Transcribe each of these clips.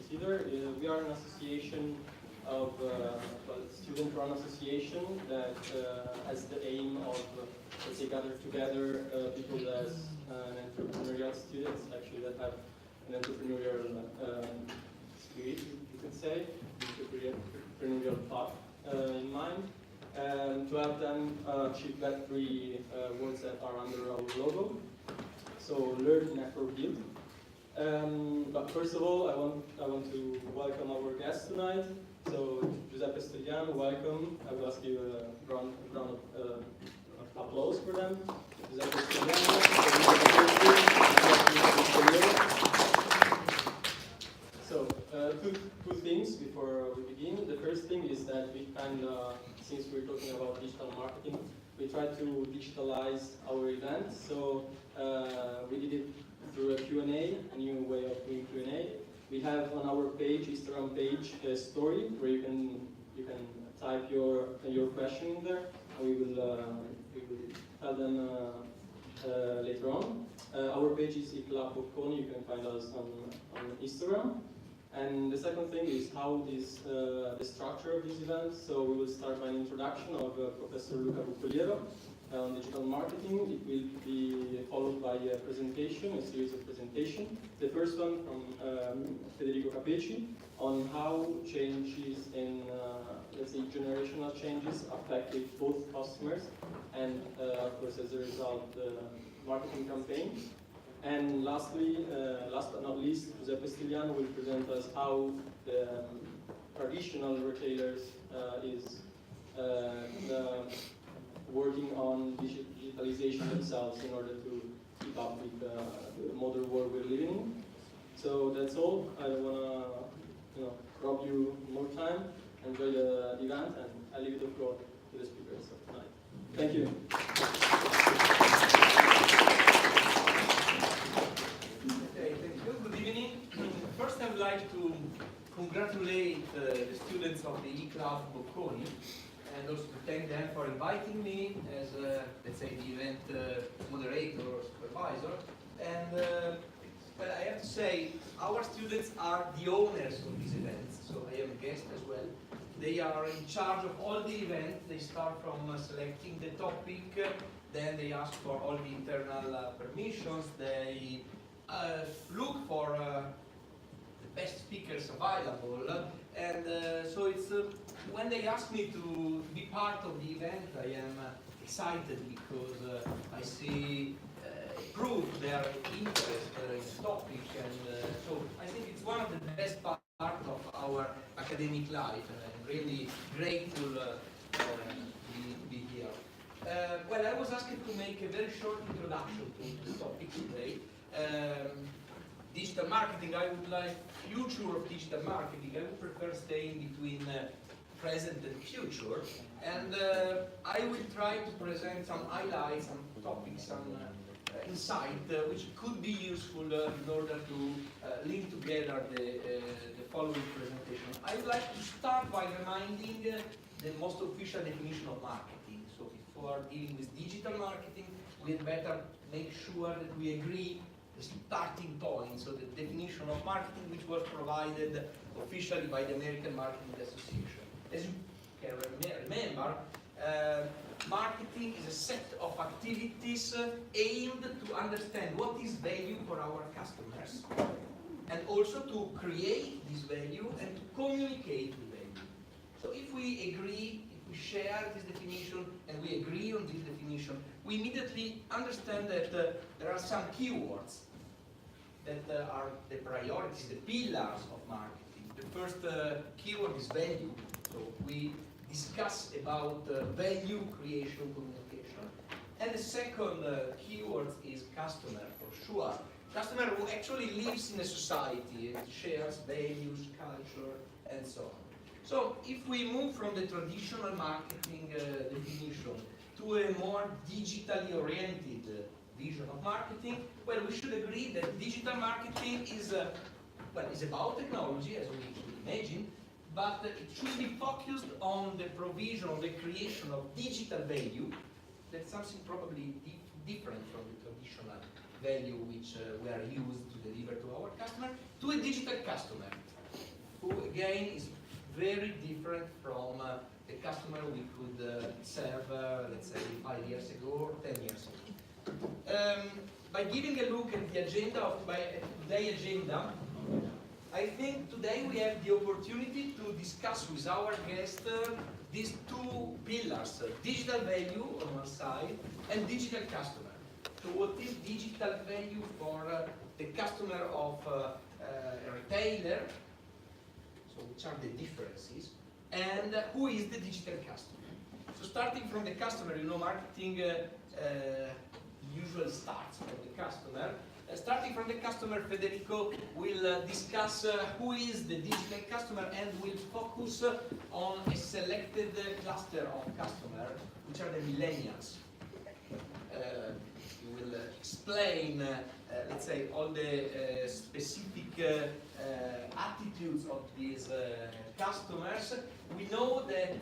consider. We are an association of student-run association that has the aim of, let's say, gather together people as entrepreneurial students, actually, that have an entrepreneurial spirit, you could say, entrepreneurial path in mind, to have them achieve that three words that are under our logo. So learn, network, build. But first of all, I want to welcome our guest tonight. So Giuseppe Stogliano, welcome. I will ask you a round of applause for them. Giuseppe Stogliano. So two things before we begin. The first thing is that we since we're talking about digital marketing, we try to digitalize our event. So we did it through a Q&A, a new way of doing Q&A. We have on our page, Instagram page, a story where you can type your question in there, and we will tell them later on. Our page is iClub Bocconi. You can find us on Instagram. And the second thing is how is the structure of this event. So we will start by an introduction of Professor Luca Bucoliero on digital marketing. It will be followed by a presentation, a series of presentations. The first one from Federico Capecci on how changes in, let's say, generational changes affected both customers and, of course, as a result, the marketing campaign. And lastly, last but not least, Giuseppe Stogliano will present us how the traditional retailers is working on digitalization themselves in order to keep up with the modern world we're living in. So that's all. I don't want to rob you more time. Enjoy the event, and I leave the floor to the speakers of tonight. Thank you. Okay, thank you. Good evening. First, I would like to congratulate the students of the iClub Bocconi, and also to thank them for inviting me as, let's say, the event moderator or supervisor. And well, I have to say, our students are the owners of these events, so I am a guest as well. They are in charge of all the events. They start from selecting the topic, then they ask for all the internal permissions, they look for the best speakers available, and so it's when they ask me to be part of the event, I am excited because I see prove their interest in the topic, and so I think it's one of the best part of our academic life, and I'm really grateful to be here. Well, I was asked to make a very short introduction to the topic today. Digital marketing, I would like future of digital marketing. I would prefer staying between present and future, and I will try to present some highlights, some topics, some insight which could be useful in order to link together the following presentation. I would like to start by reminding the most official definition of marketing. So before dealing with digital marketing, we had better make sure that we agree the starting point, so the definition of marketing, which was provided officially by the American Marketing Association. As you can remember, marketing is a set of activities aimed to understand what is value for our customers, and also to create this value and to communicate the value. So if we agree, if we share this definition, and we agree on this definition, we immediately understand that there are some keywords that are the priorities, the pillars of marketing. The first keyword is value. So we discuss about value creation communication. And the second keyword is customer, for sure. Customer who actually lives in a society and shares values, culture, and so on. So if we move from the traditional marketing definition to a more digitally oriented vision of marketing, well, we should agree that digital marketing is, is about technology, as we should imagine, but it should be focused on the provision, on the creation of digital value. That's something probably different from the traditional value which we are used to deliver to our customer, to a digital customer. who again is very different from the customer we could serve, let's say, 5 years ago or 10 years ago. By giving a look at the agenda of today's agenda, I think today we have the opportunity to discuss with our guest these two pillars, digital value on one side and digital customer. So what is digital value for the customer of a retailer, so which are the differences, and who is the digital customer. So starting from the customer, you know, marketing usually starts from the customer. Starting from the customer, Federico will discuss who is the digital customer and will focus on a selected cluster of customers, which are the millennials. He will explain, let's say, all the specific attitudes of these customers. We know that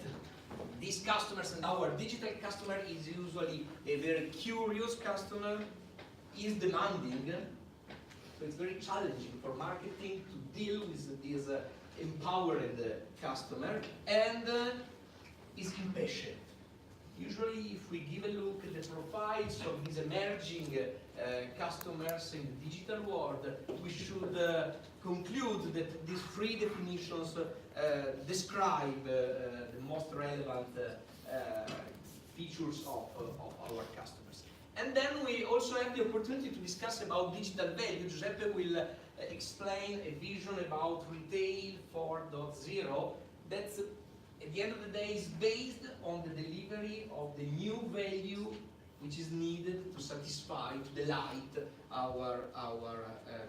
these customers and our digital customer is usually a very curious customer, is demanding, so it's very challenging for marketing to deal with this empowered customer, and is impatient. Usually, if we give a look at the profiles of these emerging customers in the digital world, we should conclude that these three definitions describe the most relevant features of our customers. And then we also have the opportunity to discuss about digital value. Giuseppe will explain a vision about retail 4.0 that's at the end of the day is based on the delivery of the new value which is needed to satisfy, to delight our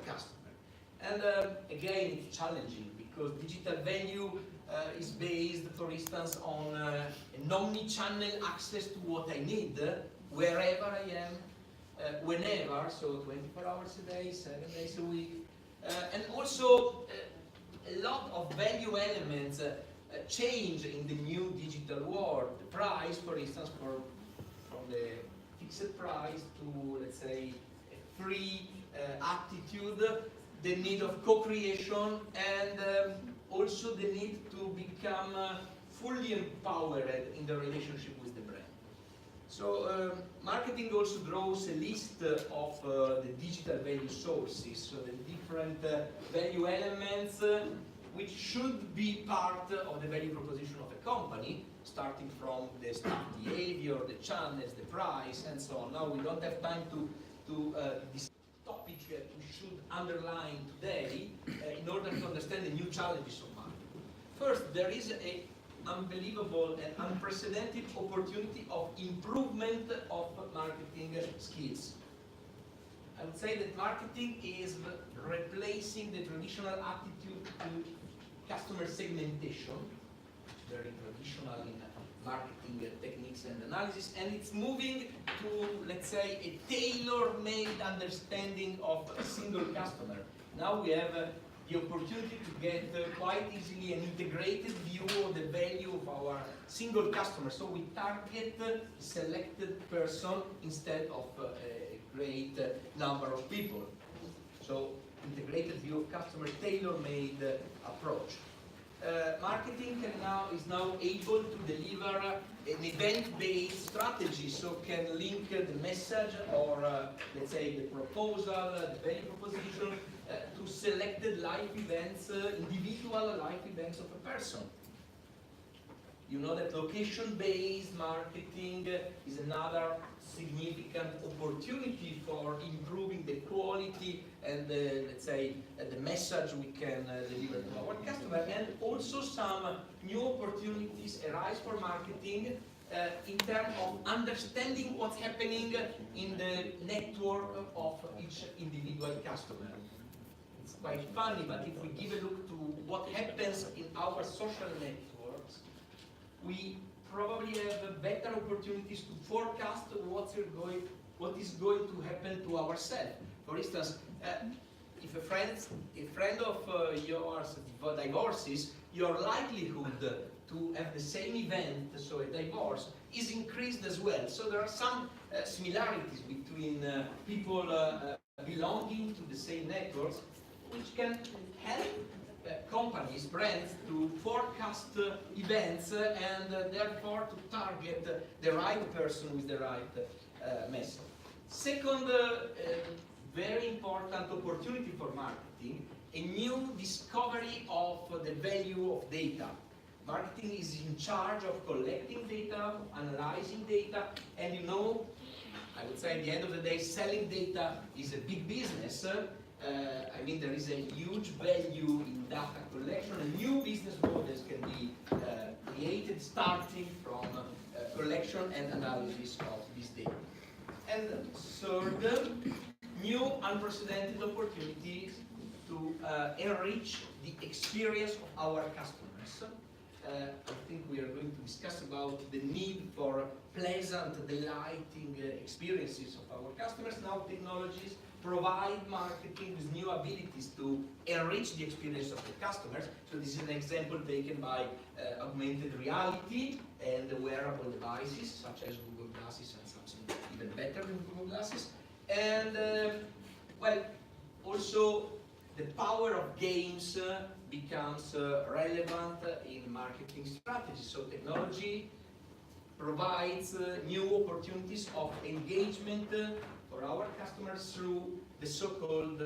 customer. And again, it's challenging because digital value is based, for instance, on an omni-channel access to what I need, wherever I am, whenever, so 24 hours a day, 7 days a week. And also a lot of value elements change in the new digital world. The price, for instance, from the fixed price to, let's say, a free attitude, the need of co-creation, and also the need to become fully empowered in the relationship with the brand. So marketing also draws a list of the digital value sources, so the different value elements which should be part of the value proposition of a company, starting from the staff behavior, the channels, the price, and so on. Now we don't have time to this topic we should underline today in order to understand the new challenges of marketing. First, there is an unbelievable and unprecedented opportunity of improvement of marketing skills. I would say that marketing is replacing the traditional attitude to customer segmentation, very traditional in marketing techniques and analysis, and it's moving to, let's say, a tailor-made understanding of a single customer. Now we have the opportunity to get quite easily an integrated view of the value of our single customer. So we target a selected person instead of a great number of people. So integrated view of customer, tailor-made approach. Marketing is now able to deliver an event-based strategy, so can link the message or let's say the proposal, the value proposition to selected life events, individual life events of a person. You know that location-based marketing is another significant opportunity for improving the quality and let's say the message we can deliver to our customer, and also some new opportunities arise for marketing in terms of understanding what's happening in the network of each individual customer. It's quite funny, but if we give a look to what happens in our social networks, we probably have better opportunities to forecast what is going to happen to ourselves. For instance, if a friend of yours divorces, your likelihood to have the same event, so a divorce, is increased as well. So there are some similarities between people belonging to the same networks, which can help companies, brands, to forecast events and therefore to target the right person with the right message. Second, very important opportunity for marketing, a new discovery of the value of data. Marketing is in charge of collecting data, analyzing data, and you know, I would say at the end of the day, selling data is a big business. I mean, there is a huge value in data collection, and new business models can be created starting from collection and analysis of this data. And third, new unprecedented opportunities to enrich the experience of our customers. I think we are going to discuss about the need for pleasant, delighting experiences of our customers. Now technologies provide marketing with new abilities to enrich the experience of the customers. So this is an example taken by augmented reality and wearable devices such as Google Glasses and something even better than Google Glasses. And well, also the power of games becomes relevant in marketing strategy. So technology provides new opportunities of engagement for our customers through the so-called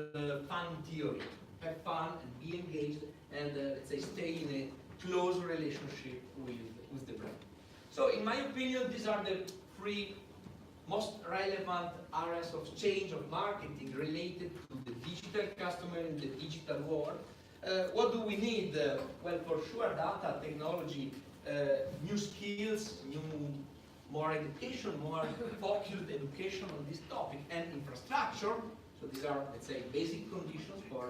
fun theory. Have fun and be engaged and let's say stay in a close relationship with the brand. So in my opinion, these are the three most relevant areas of change of marketing related to the digital customer in the digital world. What do we need? Well, for sure, data, technology, new skills, more education, more focused education on this topic, and infrastructure. So these are, let's say, basic conditions for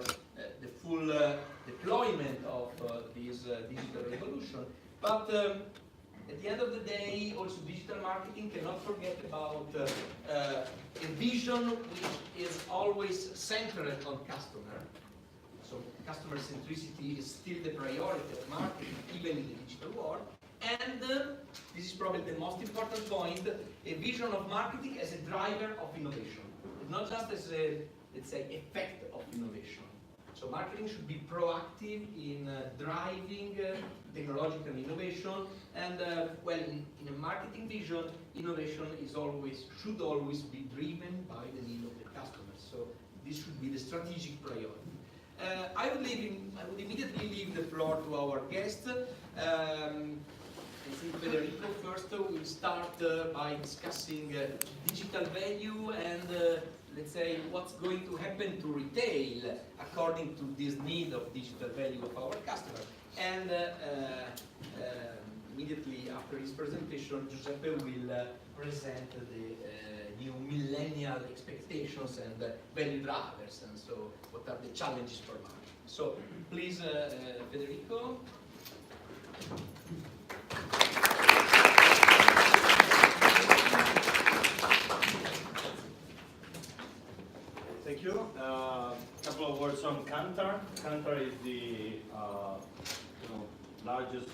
the full deployment of this digital revolution. But at the end of the day, also digital marketing cannot forget about a vision which is always centered on customer. So customer centricity is still the priority of marketing, even in the digital world. And this is probably the most important point, a vision of marketing as a driver of innovation, not just as a, let's say, effect of innovation. So marketing should be proactive in driving technological innovation, and well, in a marketing vision, innovation should always be driven by the need of the customers. So this should be the strategic priority. I would immediately leave the floor to our guest. I think Federico first will start by discussing digital value and let's say what's going to happen to retail according to this need of digital value of our customers. And immediately after his presentation, Giuseppe will present the new millennial expectations and value drivers, and so what are the challenges for marketing. So please, Federico. Thank you. A couple of words on Kantar. Kantar is the largest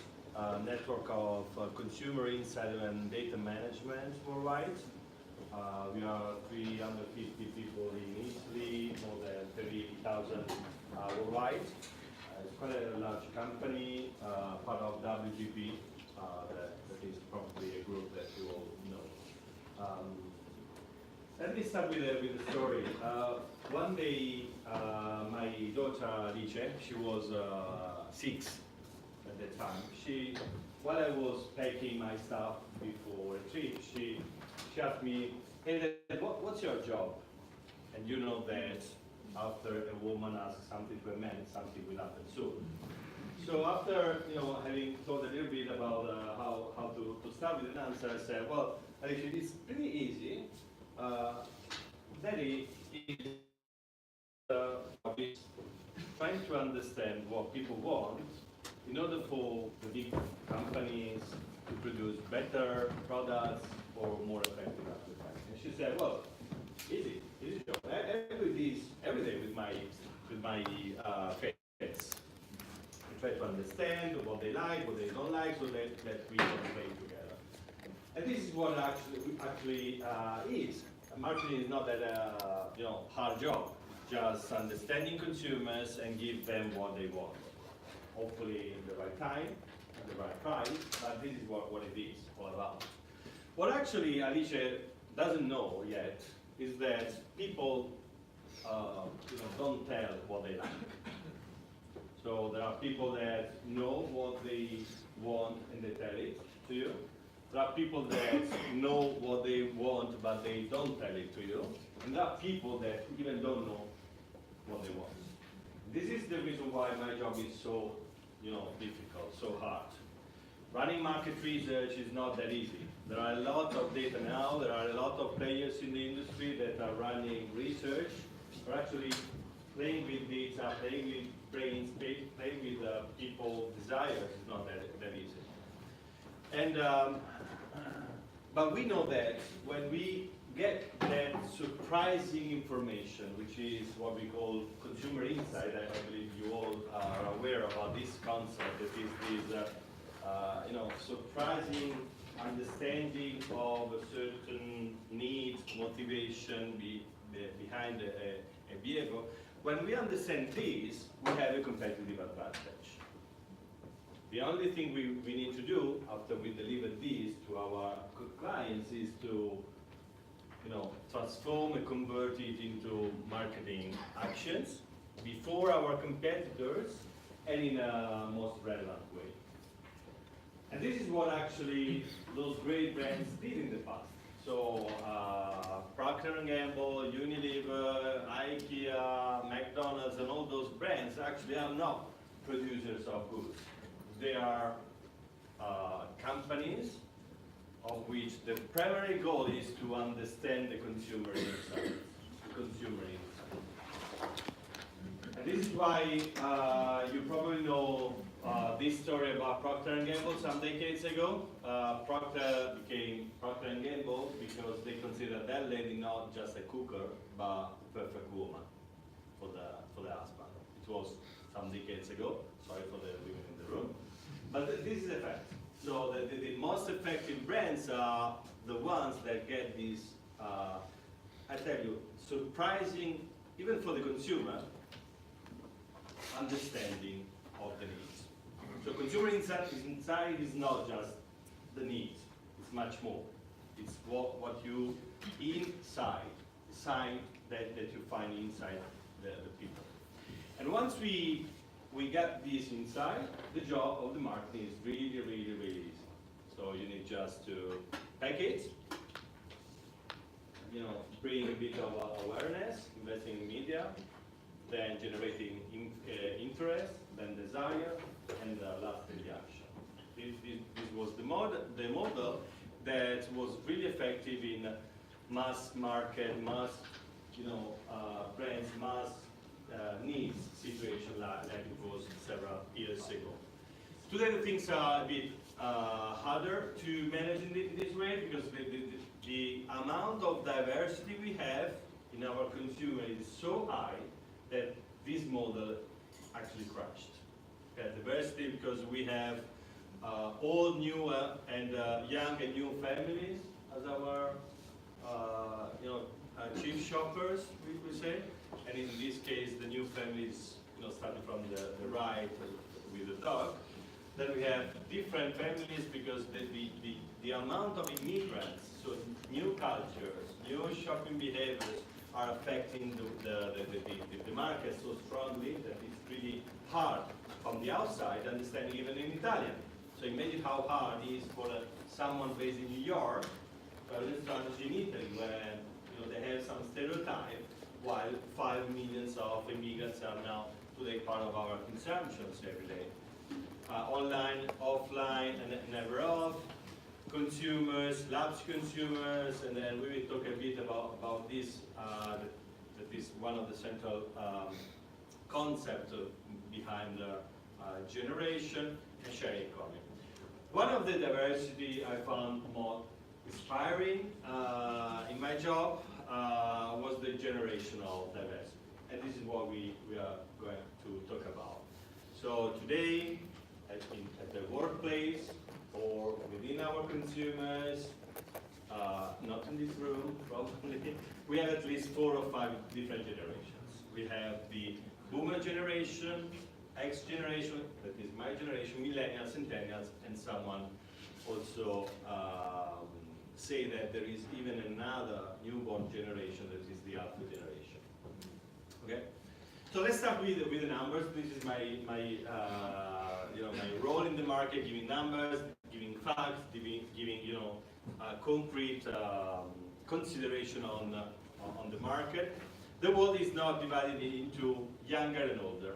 network of consumer insight and data management worldwide. We are 350 people in Italy, more than 30,000 worldwide. It's quite a large company, part of WPP, that is probably a group that you all know. Let me start with a story. One day, my daughter Alice, she was 6 at that time. While I was packing my stuff before a trip, she asked me, "Hey, Dad, what's your job?" And you know that after a woman asks something to a man, something will happen soon. So after having thought a little bit about how to start with an answer, I said, "Well, Alice, it's pretty easy. Daddy is trying to understand what people want in order for the big companies to produce better products or more effective advertising." And she said, "Well, easy job. I do this every day with my kids. I try to understand what they like, what they don't like, so that we can play together." And this is what actually is. Marketing is not that hard job, just understanding consumers and give them what they want. hopefully in the right time, at the right price, but this is what it is all about. What actually Alice doesn't know yet is that people don't tell what they like. So there are people that know what they want and they tell it to you. There are people that know what they want but they don't tell it to you. And there are people that even don't know what they want. This is the reason why my job is so difficult, so hard. Running market research is not that easy. There are a lot of data now, there are a lot of players in the industry that are running research, are actually playing with data, playing with brains, playing with people's desires is not that easy. And, but we know that when we get that surprising information, which is what we call consumer insight, I believe you all are aware about this concept, that is this surprising understanding of a certain need, motivation behind a vehicle. When we understand this, we have a competitive advantage. The only thing we need to do after we deliver this to our clients is to transform and convert it into marketing actions before our competitors and in a most relevant way. And this is what actually those great brands did in the past. So Procter & Gamble, Unilever, IKEA, McDonald's, and all those brands actually are not producers of goods. They are companies of which the primary goal is to understand the consumer insights. And this is why you probably know this story about Procter & Gamble some decades ago. Procter became Procter & Gamble because they considered that lady not just a cooker, but a perfect woman for the husband. It was some decades ago. Sorry for the women in the room. But this is a fact. So the most effective brands are the ones that get this, I tell you, surprising, even for the consumer, understanding of the needs. So consumer insight is not just the needs, it's much more. It's what you inside that you find inside the people. And once we get this inside, the job of the marketing is really, really, really easy. So you need just to pack it, bring a bit of awareness, investing in media, then generating interest, then desire, and lastly the action. This was the model that was really effective in mass market, mass brands, mass needs situation like it was several years ago. Today the things are a bit harder to manage in this way because the amount of diversity we have in our consumer is so high that this model actually crashed. Okay, diversity because we have all new and young and new families as our chief shoppers, we say. And in this case, the new families, starting from the right with the dog. Then we have different families because the amount of immigrants, so new cultures, new shopping behaviors are affecting the market so strongly that it's really hard from the outside understanding even in Italian. So imagine how hard it is for someone based in New York to understand in Italy when they have some stereotype while 5 million of immigrants are now today part of our consumptions every day. Online, offline, and never off. Consumers, lapsed consumers, and then we will talk a bit about this. That is one of the central concepts behind the generation and sharing economy. One of the diversity I found more inspiring in my job was the generational diversity. And this is what we are going to talk about. So today, at the workplace or within our consumers, not in this room probably, we have at least 4 or 5 different generations. We have the boomer generation, X generation, that is my generation, millennials, centennials, and someone also say that there is even another newborn generation that is the alpha generation. Okay, so let's start with the numbers. This is my my role in the market, giving numbers, giving facts, giving concrete consideration on the market. The world is now divided into younger and older.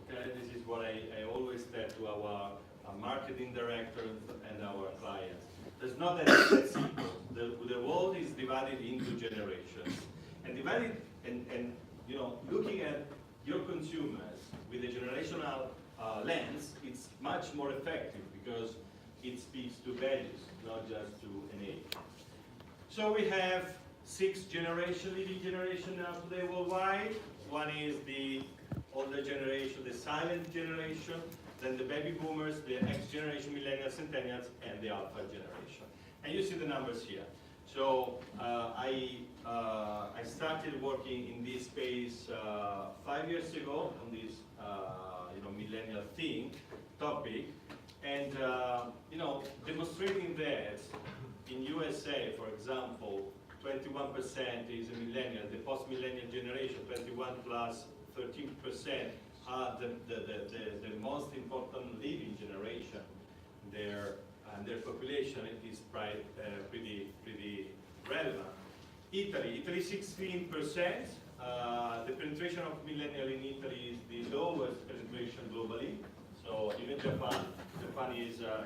Okay, this is what I always tell to our marketing directors and our clients. There's not that simple. The world is divided into generations, and looking at your consumers with a generational lens, it's much more effective because it speaks to values, not just to an age. So we have 6 leading generation now today worldwide. One is the older generation, the silent generation, then the baby boomers, the X generation, millennials, centennials, and the alpha generation. And you see the numbers here. So I started working in this space 5 years ago on this millennial topic, and demonstrating that in USA, for example, 21% is a millennial, the post-millennial generation, 21 plus 13% are the most important living generation. Their population is pretty relevant. Italy 16%. The penetration of millennial in Italy is the lowest penetration globally. So even Japan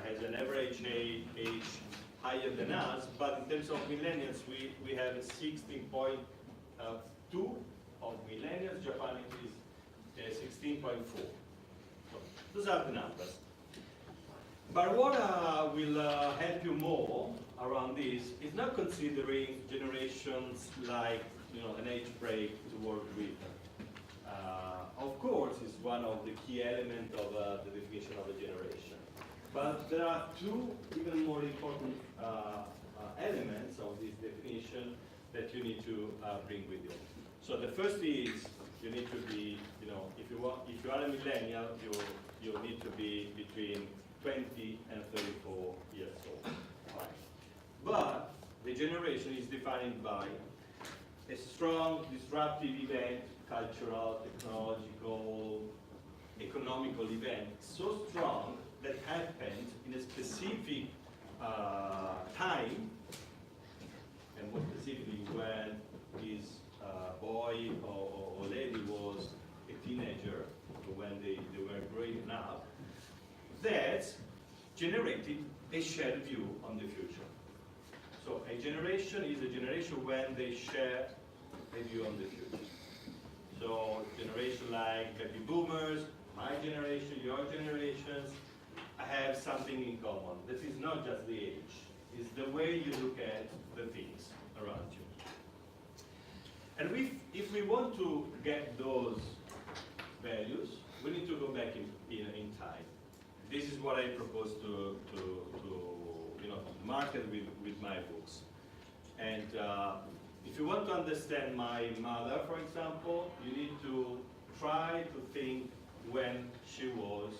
has an average age higher than us, but in terms of millennials, we have 16.2 of millennials. Japan is 16.4. So those are the numbers. But what will help you more around this is not considering generations like an age break to work with. Of course, it's one of the key elements of the definition of a generation. But there are 2 even more important elements of this definition that you need to bring with you. So the first is you need to be, if you are a millennial, you need to be between 20 and 34 years old. Right. But the generation is defined by a strong disruptive event, cultural, technological, economical event, so strong that happened in a specific time, and more specifically when this boy or lady was a teenager, when they were growing up, that generated a shared view on the future. So a generation is a generation when they share a view on the future. So generation like baby boomers, my generation, your generations, have something in common. That is not just the age, it's the way you look at the things around you. And if we want to get those values, we need to go back in time. This is what I propose to market with my books. And if you want to understand my mother, for example, you need to try to think when she was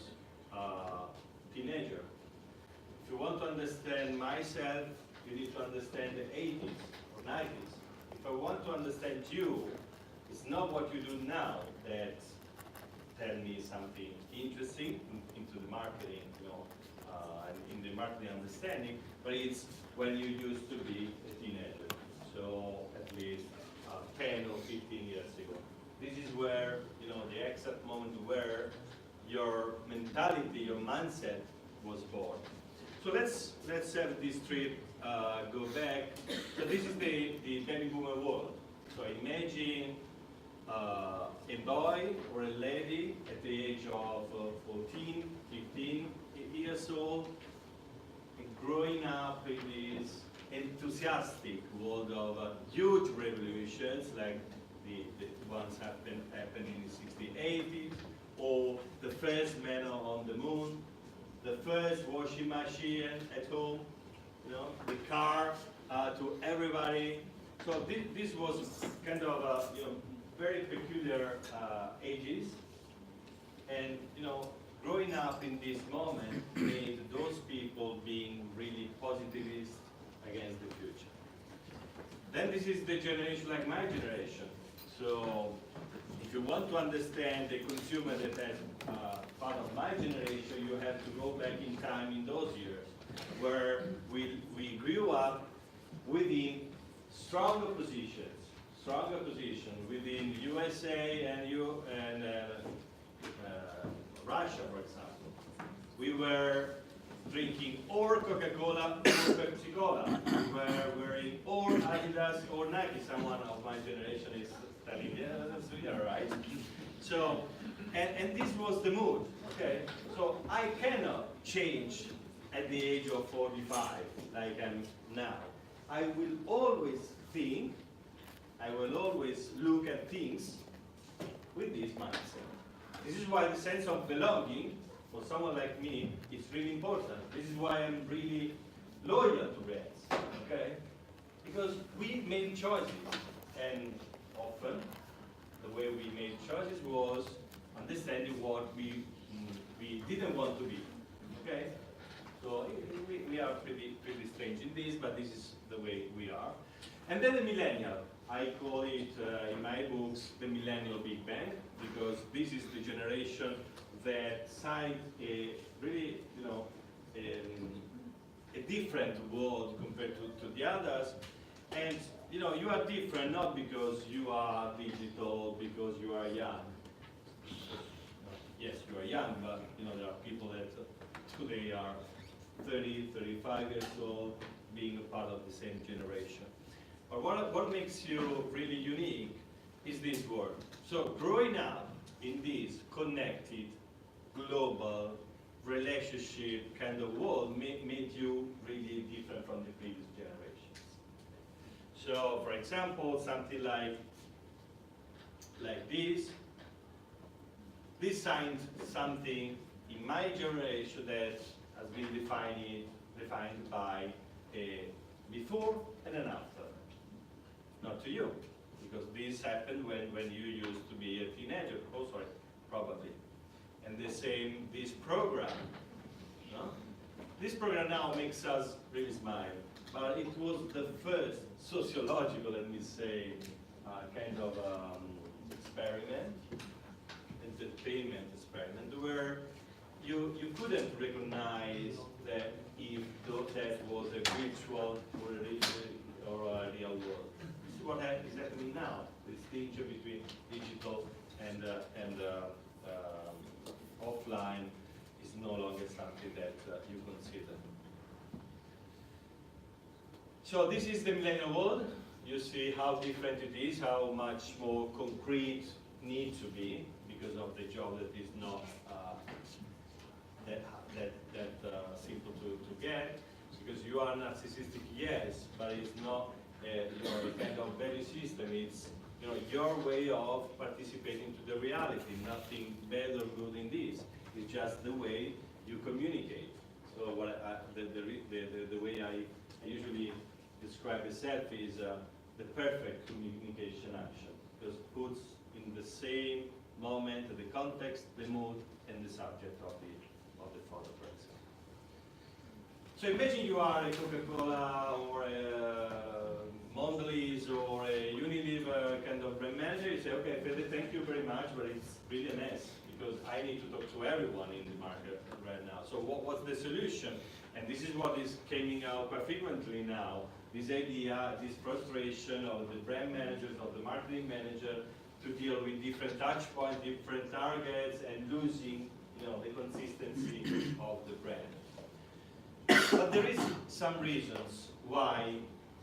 a teenager. If you want to understand myself, you need to understand the 80s or 90s. If I want to understand you, it's not what you do now that tell me something interesting into the marketing, and in the marketing understanding, but it's when you used to be a teenager. So at least 10 or 15 years ago. This is where, the exact moment where your mentality, your mindset was born. So let's have this trip go back. So this is the baby boomer world. So imagine a boy or a lady at the age of 14, 15 years old, growing up in this enthusiastic world of huge revolutions like the ones happened in the 60s, 80s, or the first man on the moon, the first washing machine at home, the car to everybody. So this was kind of very peculiar ages, And growing up in this moment made those people being really positivist against the future. Then this is the generation like my generation. So if you want to understand the consumer that has part of my generation, you have to go back in time in those years, where we grew up within stronger position within USA and Russia, for example. We were drinking or Coca-Cola or Pepsi-Cola. We were wearing or Adidas or Nike. Someone of my generation is telling, yeah, that's right. So, and this was the mood, okay? So I cannot change at the age of 45 like I'm now. I will always think, I will always look at things with this mindset. This is why the sense of belonging for someone like me is really important. This is why I'm really loyal to brands, okay? Because we made choices, and often the way we made choices was understanding what we didn't want to be, okay? So we are pretty strange in this, but this is the way we are. And then the millennial. I call it in my books the millennial Big Bang, because this is the generation that signed a really, a different world compared to the others. And you are different not because you are digital, because you are young. Yes, you are young, but there are people that today are 30, 35 years old, being a part of the same generation. But what makes you really unique is this word. So growing up in this connected, global, relationship kind of world made you really different from the previous generations. So for example, something like this signed something in my generation that has been defined by a before and an after. Not to you, because this happened when you used to be a teenager, also probably. And the same, this program, no? This program now makes us really smile, but it was the first sociological, let me say, kind of experiment, entertainment experiment, where you couldn't recognize that if that was a virtual or a real world. What is happening now, the distinction between digital and offline is no longer something that you consider. So this is the millennial world. You see how different it is, how much more concrete needs to be because of the job that is not that simple to get. Because you are narcissistic, yes, but it's not your kind of value system. It's your way of participating to the reality. Nothing bad or good in this. It's just the way you communicate. So what the way I usually describe myself is the perfect communication action, because it puts in the same moment the context, the mood, and the subject of the photo, for example. So imagine you are a Coca-Cola or a Mondelez or a Unilever kind of brand manager. You say, okay, Fede, thank you very much, but it's really a mess because I need to talk to everyone in the market right now. So what's the solution? And this is what is coming out quite frequently now. This idea, this frustration of the brand managers, of the marketing manager, to deal with different touch points, different targets, and losing, the consistency of the brand. But there is some reasons why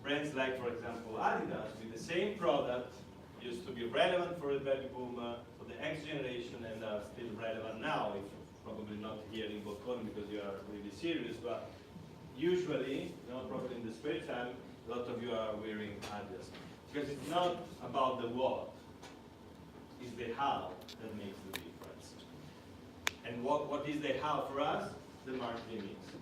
brands like, for example, Adidas, with the same product, used to be relevant for the baby boomer, for the X generation, and are still relevant now. If probably not here in Bocconi because you are really serious, but usually, probably in the spare time, a lot of you are wearing Adidas. Because it's not about the what, it's the how that makes the difference. And what is the how for us? The marketing mix.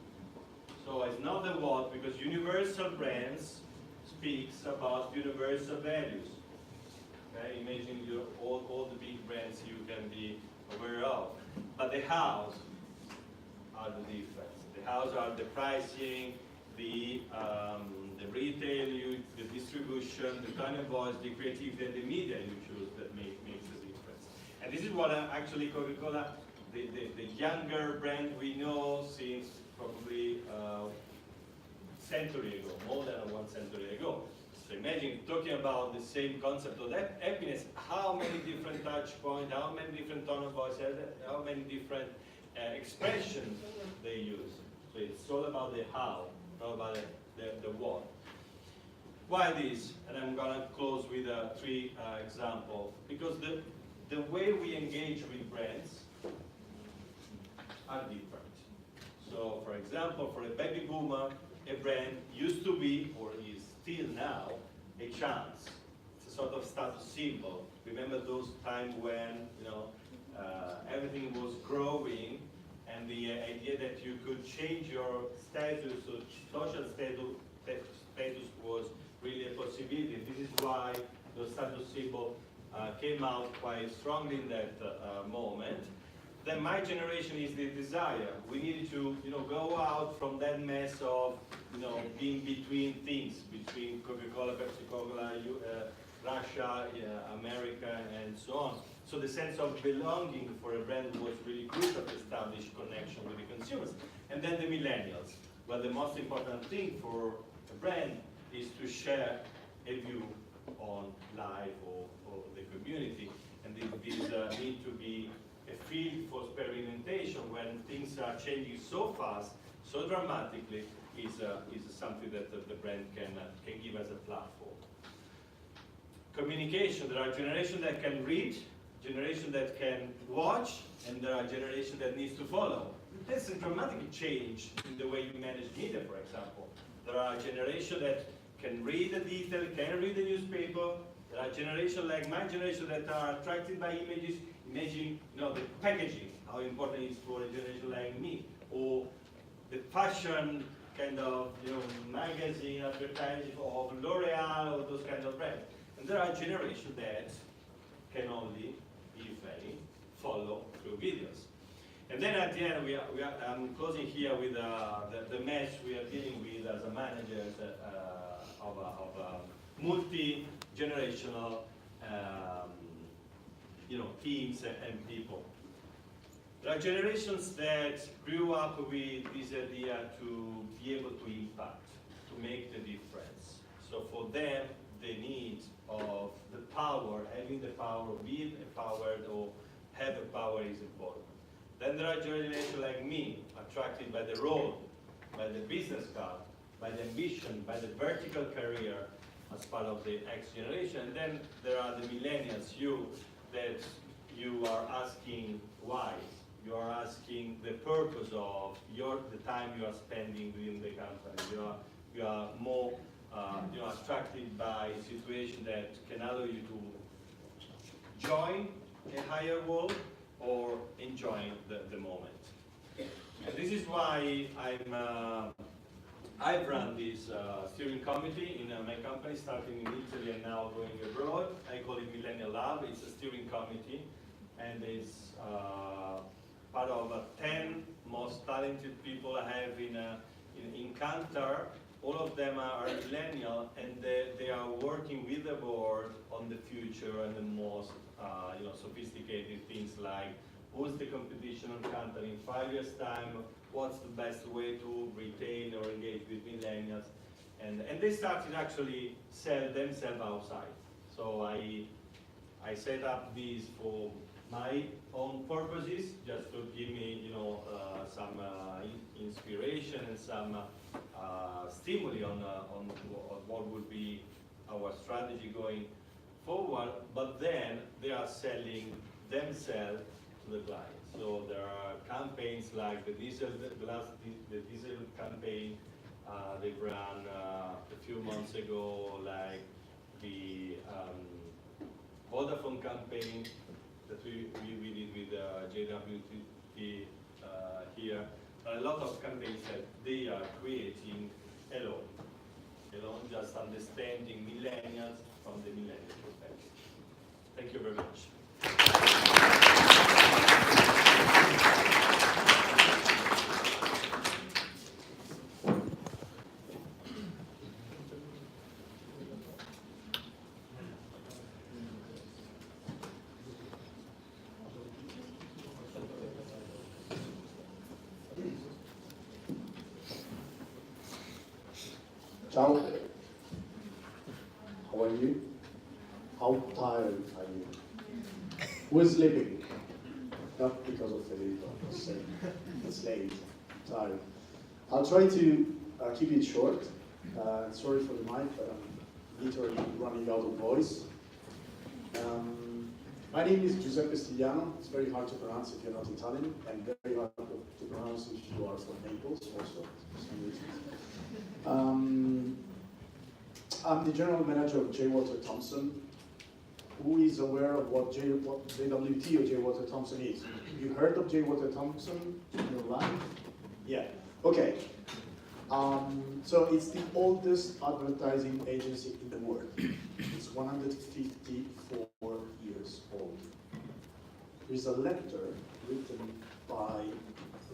So it's not the what, because universal brands speaks about universal values. Okay? Imagine all the big brands you can be aware of. but the hows are the difference. The hows are the pricing, the retail, the distribution, the tone of voice, the creativity, and the media you choose that makes the difference. And this is what actually Coca-Cola, the younger brand we know since probably century ago, more than 1 century ago. So imagine talking about the same concept of that happiness, how many different touch points, how many different tone of voice, how many different expressions they use. So it's all about the how, not about the what. Why this? And I'm going to close with 3 examples. Because the way we engage with brands are different. So for example, for a baby boomer, a brand used to be, or is still now, a chance. It's a sort of status symbol. Remember those times when everything was growing, and the idea that you could change your status, or social status was really a possibility. This is why the status symbol came out quite strongly in that moment. Then my generation is the desire. We needed to, go out from that mess of, being between things, between Coca-Cola, Pepsi-Cola, Russia, America, and so on. So the sense of belonging for a brand was really crucial to establish connection with the consumers. And then the millennials. Well, the most important thing for a brand is to share a view on life or the community. And this need to be a field for experimentation when things are changing so fast, so dramatically, is something that the brand can give as a platform. Communication, there are generations that can read, generation that can watch, and there are generations that needs to follow. There's a dramatic change in the way you manage media, for example. There are generations that can read the detail, can read the newspaper. There are generations like my generation that are attracted by images, imagine the packaging, how important it is for a generation like me, or the fashion kind of magazine advertising of L'Oreal or those kind of brands. And there are generations that can only, if any, follow through videos. And then at the end, I'm closing here with the mess we are dealing with as a manager of a multi-generational teams and people. There are generations that grew up with this idea to be able to impact, to make the difference. So for them, the need of the power, having the power, being empowered or have a power is important. Then there are generations like me, attracted by the role, by the business card, by the ambition, by the vertical career as part of the X generation. And then there are the millennials, that you are asking why. You are asking the purpose of the time you are spending within the company. You are more attracted by a situation that can allow you to join a higher world or enjoying the moment. And this is why I've run this steering committee in my company, starting in Italy and now going abroad. I call it Millennial Lab. It's a steering committee, and it's part of 10 most talented people I have in Kantar. All of them are millennial, and they are working with the board on the future and the most sophisticated things like who's the competition on Kantar in 5 years' time, what's the best way to retain or engage with millennials, and they started actually sell themselves outside. So I set up these for my own purposes, just to give me some inspiration and some stimuli on what would be our strategy going forward. But then they are selling themselves to the clients. So there are campaigns like the diesel campaign they've run a few months ago, like the Vodafone campaign that we did with JWT here. A lot of campaigns that they are creating alone, just understanding millennials from the millennial perspective. Thank you very much. Ciao. How are you? How tired are you? Who is sleeping? Not because of Federico, I'm just saying. It's late, I'm tired. I'll try to keep it short. Sorry for the mic, but I'm literally running out of voice. My name is Giuseppe Stigliano. It's very hard to pronounce if you're not Italian, and very hard to pronounce if you are from Naples also, for some reasons. I'm the general manager of J. Walter Thompson. Who is aware of what JWT or J. Walter Thompson is? You heard of J. Walter Thompson in your life? Yeah, okay. So it's the oldest advertising agency in the world. It's 154 years old. There's a letter written by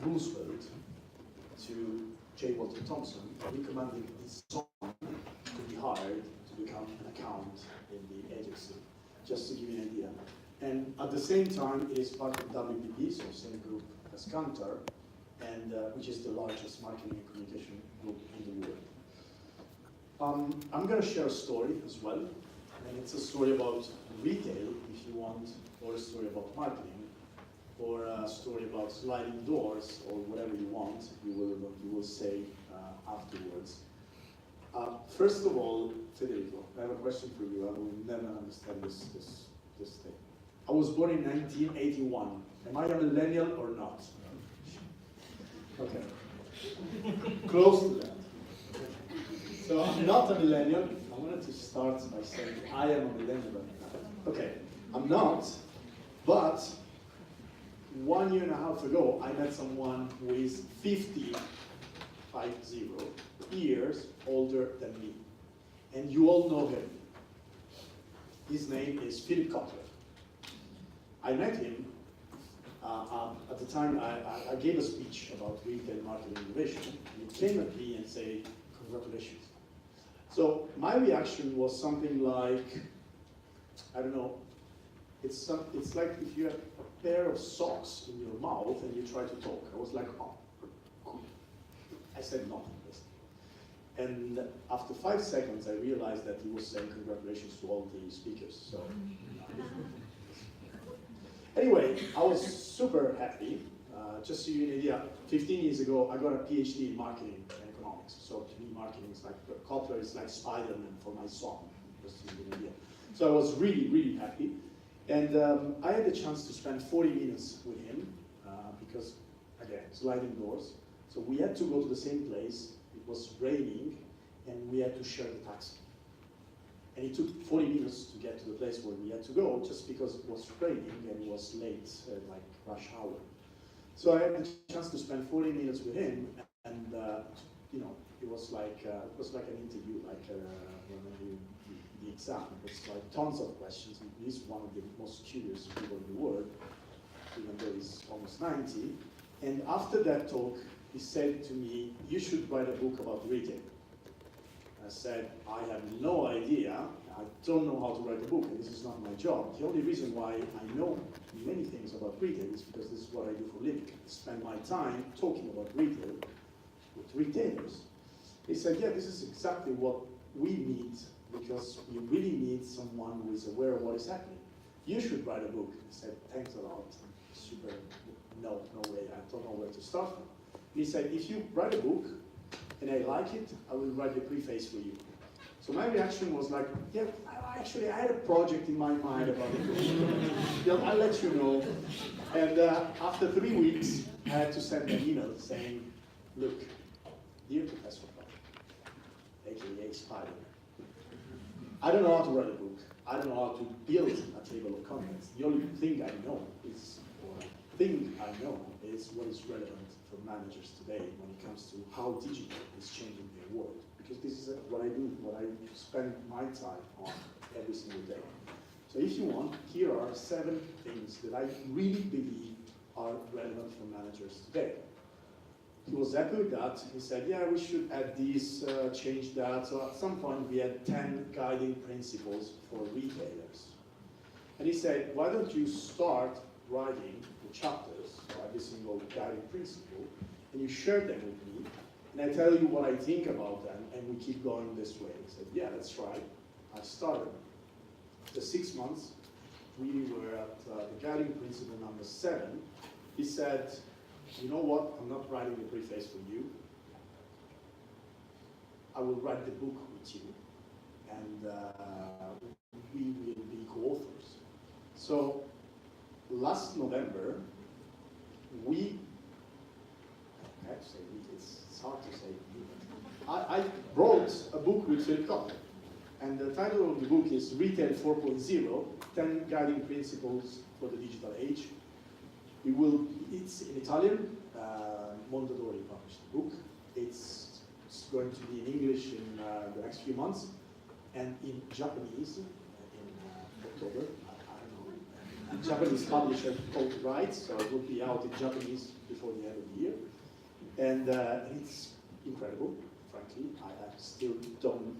Roosevelt to J. Walter Thompson recommending his son to be hired to become an accountant in the agency, just to give you an idea. And at the same time, it is part of WPP, so same group as Kantar, and which is the largest marketing and communication group in the world. I'm going to share a story as well, and it's a story about retail, if you want, or a story about marketing, or a story about sliding doors, or whatever you want, you will say afterwards. First of all, Federico, I have a question for you. I will never understand this thing. I was born in 1981. Am I a millennial or not? Okay. Close to that. So I'm not a millennial. I wanted to start by saying I am a millennial. Okay, I'm not, but 1 year and a half ago, I met someone who is 50 years older than me. And you all know him. His name is Philip Kotler. I met him at the time I gave a speech about retail marketing innovation, and he came at me and said, congratulations. So my reaction was something like, I don't know, it's like if you have a pair of socks in your mouth and you try to talk. I was like, oh, cool. I said nothing. And after 5 seconds, I realized that he was saying congratulations to all the speakers. So anyway, I was super happy. Just to give you an idea, 15 years ago, I got a PhD in marketing and economics. So to me, marketing is like, Kotler is like Spider-Man for my son, just to give you an idea. So I was really, really happy. And I had the chance to spend 40 minutes with him because, again, sliding doors. So we had to go to the same place. It was raining, and we had to share the taxi. And it took 40 minutes to get to the place where we had to go, just because it was raining and it was late, like rush hour. So I had the chance to spend 40 minutes with him, and you know, it was like an interview, like the exam. It was like tons of questions. He's one of the most curious people in the world, even though he's almost 90. And after that talk, he said to me, you should write a book about retail. I said, I have no idea. I don't know how to write a book, and this is not my job. The only reason why I know many things about retail is because this is what I do for a living. I spend my time talking about retail with retailers. He said, yeah, this is exactly what we need, because we really need someone who is aware of what is happening. You should write a book. I said, thanks a lot. Super, no way. I don't know where to start from. He said, if you write a book and I like it, I will write the preface for you. So my reaction was like, yeah, actually I had a project in my mind about it. Yeah, I'll let you know. And after 3 weeks, I had to send an email saying, look, dear Professor Kotler, aka Spider, I don't know how to write a book. I don't know how to build a table of contents. The only thing I know is what is relevant for managers today when it comes to how digital is changing their world. Because this is what I do, what I spend my time on every single day. So if you want, here are 7 things that I really believe are relevant for managers today. He was happy with that. He said, yeah, we should add this, change that. So at some point we had 10 guiding principles for retailers. And he said, why don't you start writing the chapters for every single guiding principle, and you share them with me, And I tell you what I think about them, and we keep going this way. I said, yeah, that's right. I started. After 6 months, we were at the guiding principle number 7. He said, you know what, I'm not writing the preface for you. I will write the book with you, and we will be co-authors. So last November, I have to say it's hard to say. I wrote a book with Phil Kotler, and the title of the book is Retail 4.0, 10 Guiding Principles for the Digital Age. It's in Italian, Mondadori published the book. It's going to be in English in the next few months, and in Japanese in October. I don't know. A Japanese publisher called Wright, so it will be out in Japanese before the end of the year. And it's incredible, frankly. I still don't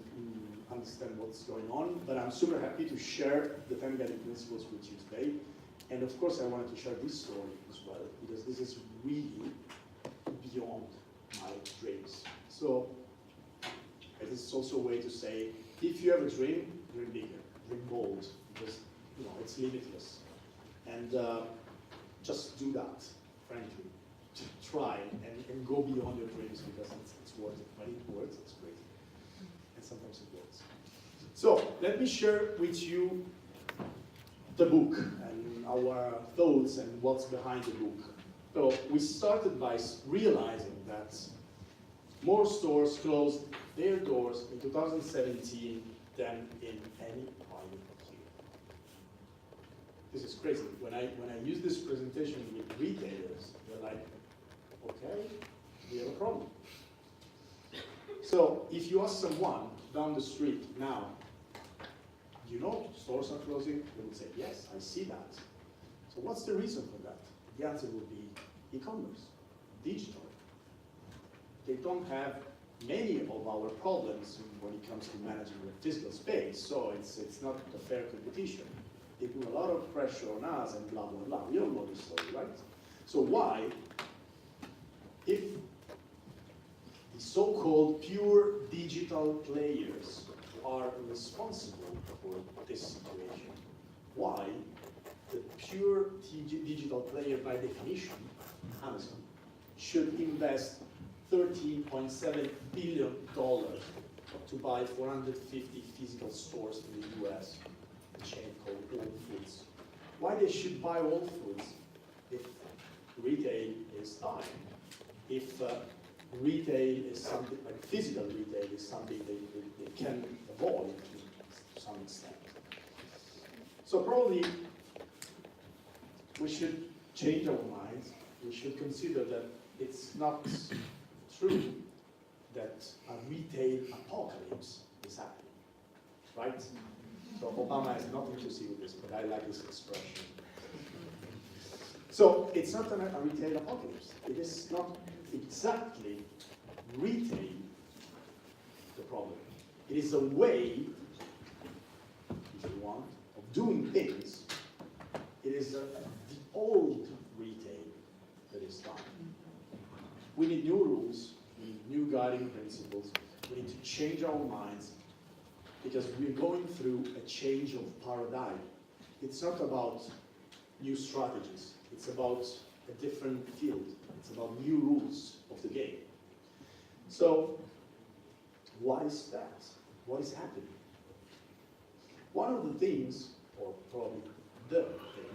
understand what's going on, but I'm super happy to share the 10 guiding principles with you today. And of course, I wanted to share this story as well, because this is really beyond my dreams. So it is also a way to say, if you have a dream bigger, dream bold, because it's limitless. And just do that, frankly. Try and go beyond your dreams, because it's worth it. When it works, it's great. And sometimes it works. So let me share with you the book and our thoughts and what's behind the book. So we started by realizing that more stores closed their doors in 2017 than in any other year. This is crazy. When I use this presentation with retailers, they're like, okay, we have a problem. So if you ask someone down the street now, stores are closing, they will say, yes, I see that. So what's the reason for that? The answer will be e-commerce, digital. They don't have many of our problems when it comes to managing the physical space, so it's not a fair competition. They put a lot of pressure on us and blah, blah, blah. We all know this story, right? So why, if the so-called pure digital players are responsible for this situation, why the pure digital player, by definition, Amazon, should invest $13.7 billion to buy 450 physical stores in the US, a chain called Whole Foods? Why they should buy Whole Foods if retail is dying? If retail is something, like physical retail is something they can avoid to some extent. So probably we should change our minds. We should consider that it's not true that a retail apocalypse is happening, right? So Obama has nothing to see with this, but I like this expression. So it's not a retail apocalypse. It is not exactly retail the problem. It is a way, if you want, of doing things. It is the old retail that is done. We need new rules, we need new guiding principles, we need to change our minds, because we're going through a change of paradigm. It's not about new strategies, it's about a different field, it's about new rules of the game. So, why is that? What is happening? One of the things, or probably the thing,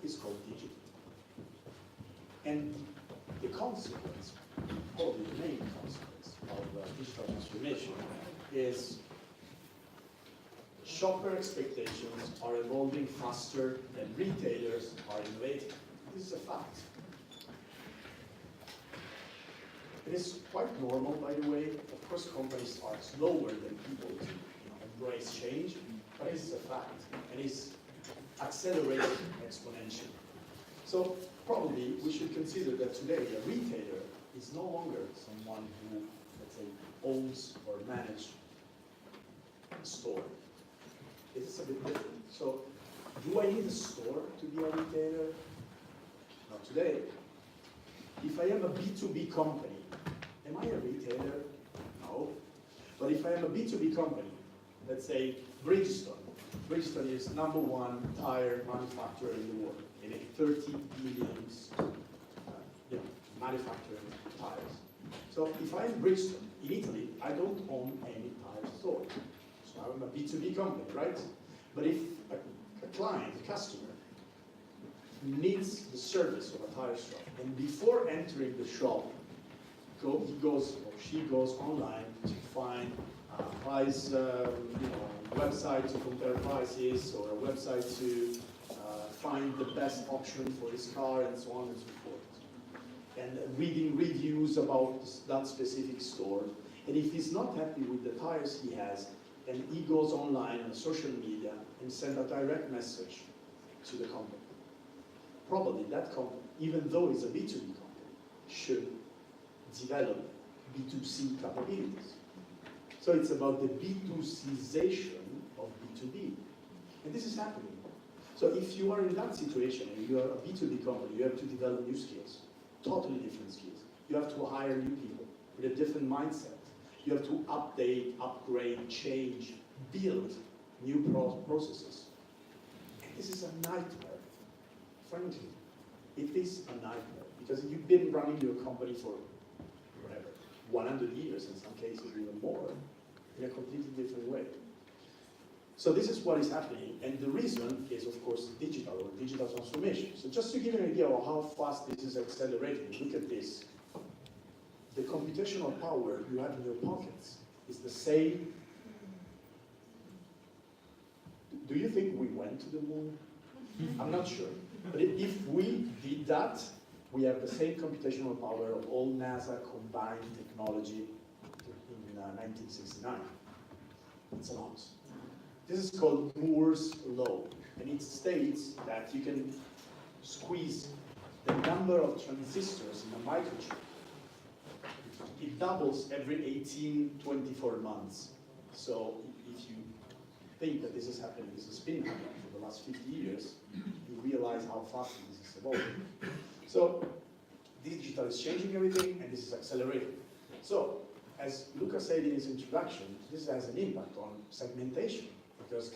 is called digital. And the consequence, probably the main consequence of digital transformation is shopper expectations are evolving faster than retailers are innovating. This is a fact. It is quite normal, by the way. Of course, companies are slower than people to embrace change, but this is a fact, and it's accelerating exponentially. So probably we should consider that today a retailer is no longer someone who, let's say, owns or manages a store. It is a bit different. So do I need a store to be a retailer? Not today. If I am a B2B company Am I a retailer? No. But if I am a B2B company, let's say Bridgestone. Bridgestone is #1 tire manufacturer in the world. They make 30 million manufacturing tires. So if I'm Bridgestone in Italy, I don't own any tire store. So I'm a B2B company, right? But if a client, a customer, needs the service of a tire shop, and before entering the shop, he goes or she goes online to find a price, website to compare prices, or a website to find the best option for his car, and so on and so forth. And reading reviews about that specific store. And if he's not happy with the tires he has, then he goes online on social media and sends a direct message to the company. Probably that company, even though it's a B2B company, should develop B2C capabilities. So it's about the B2Cization of B2B. And this is happening. So if you are in that situation and you are a B2B company, you have to develop new skills, totally different skills. You have to hire new people with a different mindset. You have to update, upgrade, change, build new processes. And this is a nightmare, frankly. It is a nightmare because you've been running your company for whatever, 100 years, in some cases even more, in a completely different way. So this is what is happening, and the reason is, of course, digital transformation. So just to give you an idea of how fast this is accelerating, look at this. The computational power you have in your pockets is the same. Do you think we went to the moon? I'm not sure. But if we did that, we have the same computational power of all NASA combined technology in 1969. It's a lot. This is called Moore's Law, and it states that you can squeeze the number of transistors in a microchip. It doubles every 24 months. So if you think that this is happening, this has been happening for the last 50 years, you realize how fast this is evolving. So digital is changing everything, and this is accelerating. So as Luca said in his introduction, this has an impact on segmentation, because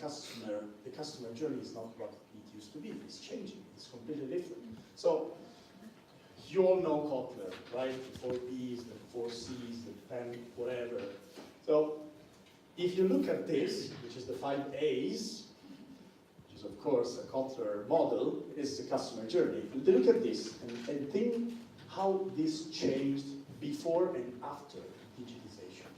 the customer journey is not what it used to be. It's changing. It's completely different. So you all know Kotler, right? The 4 Ps, the 4 Cs, the 10, whatever. So if you look at this, which is the 5 As, which is of course a Kotler model, is the customer journey. Look at this and think how this changed before and after digitization.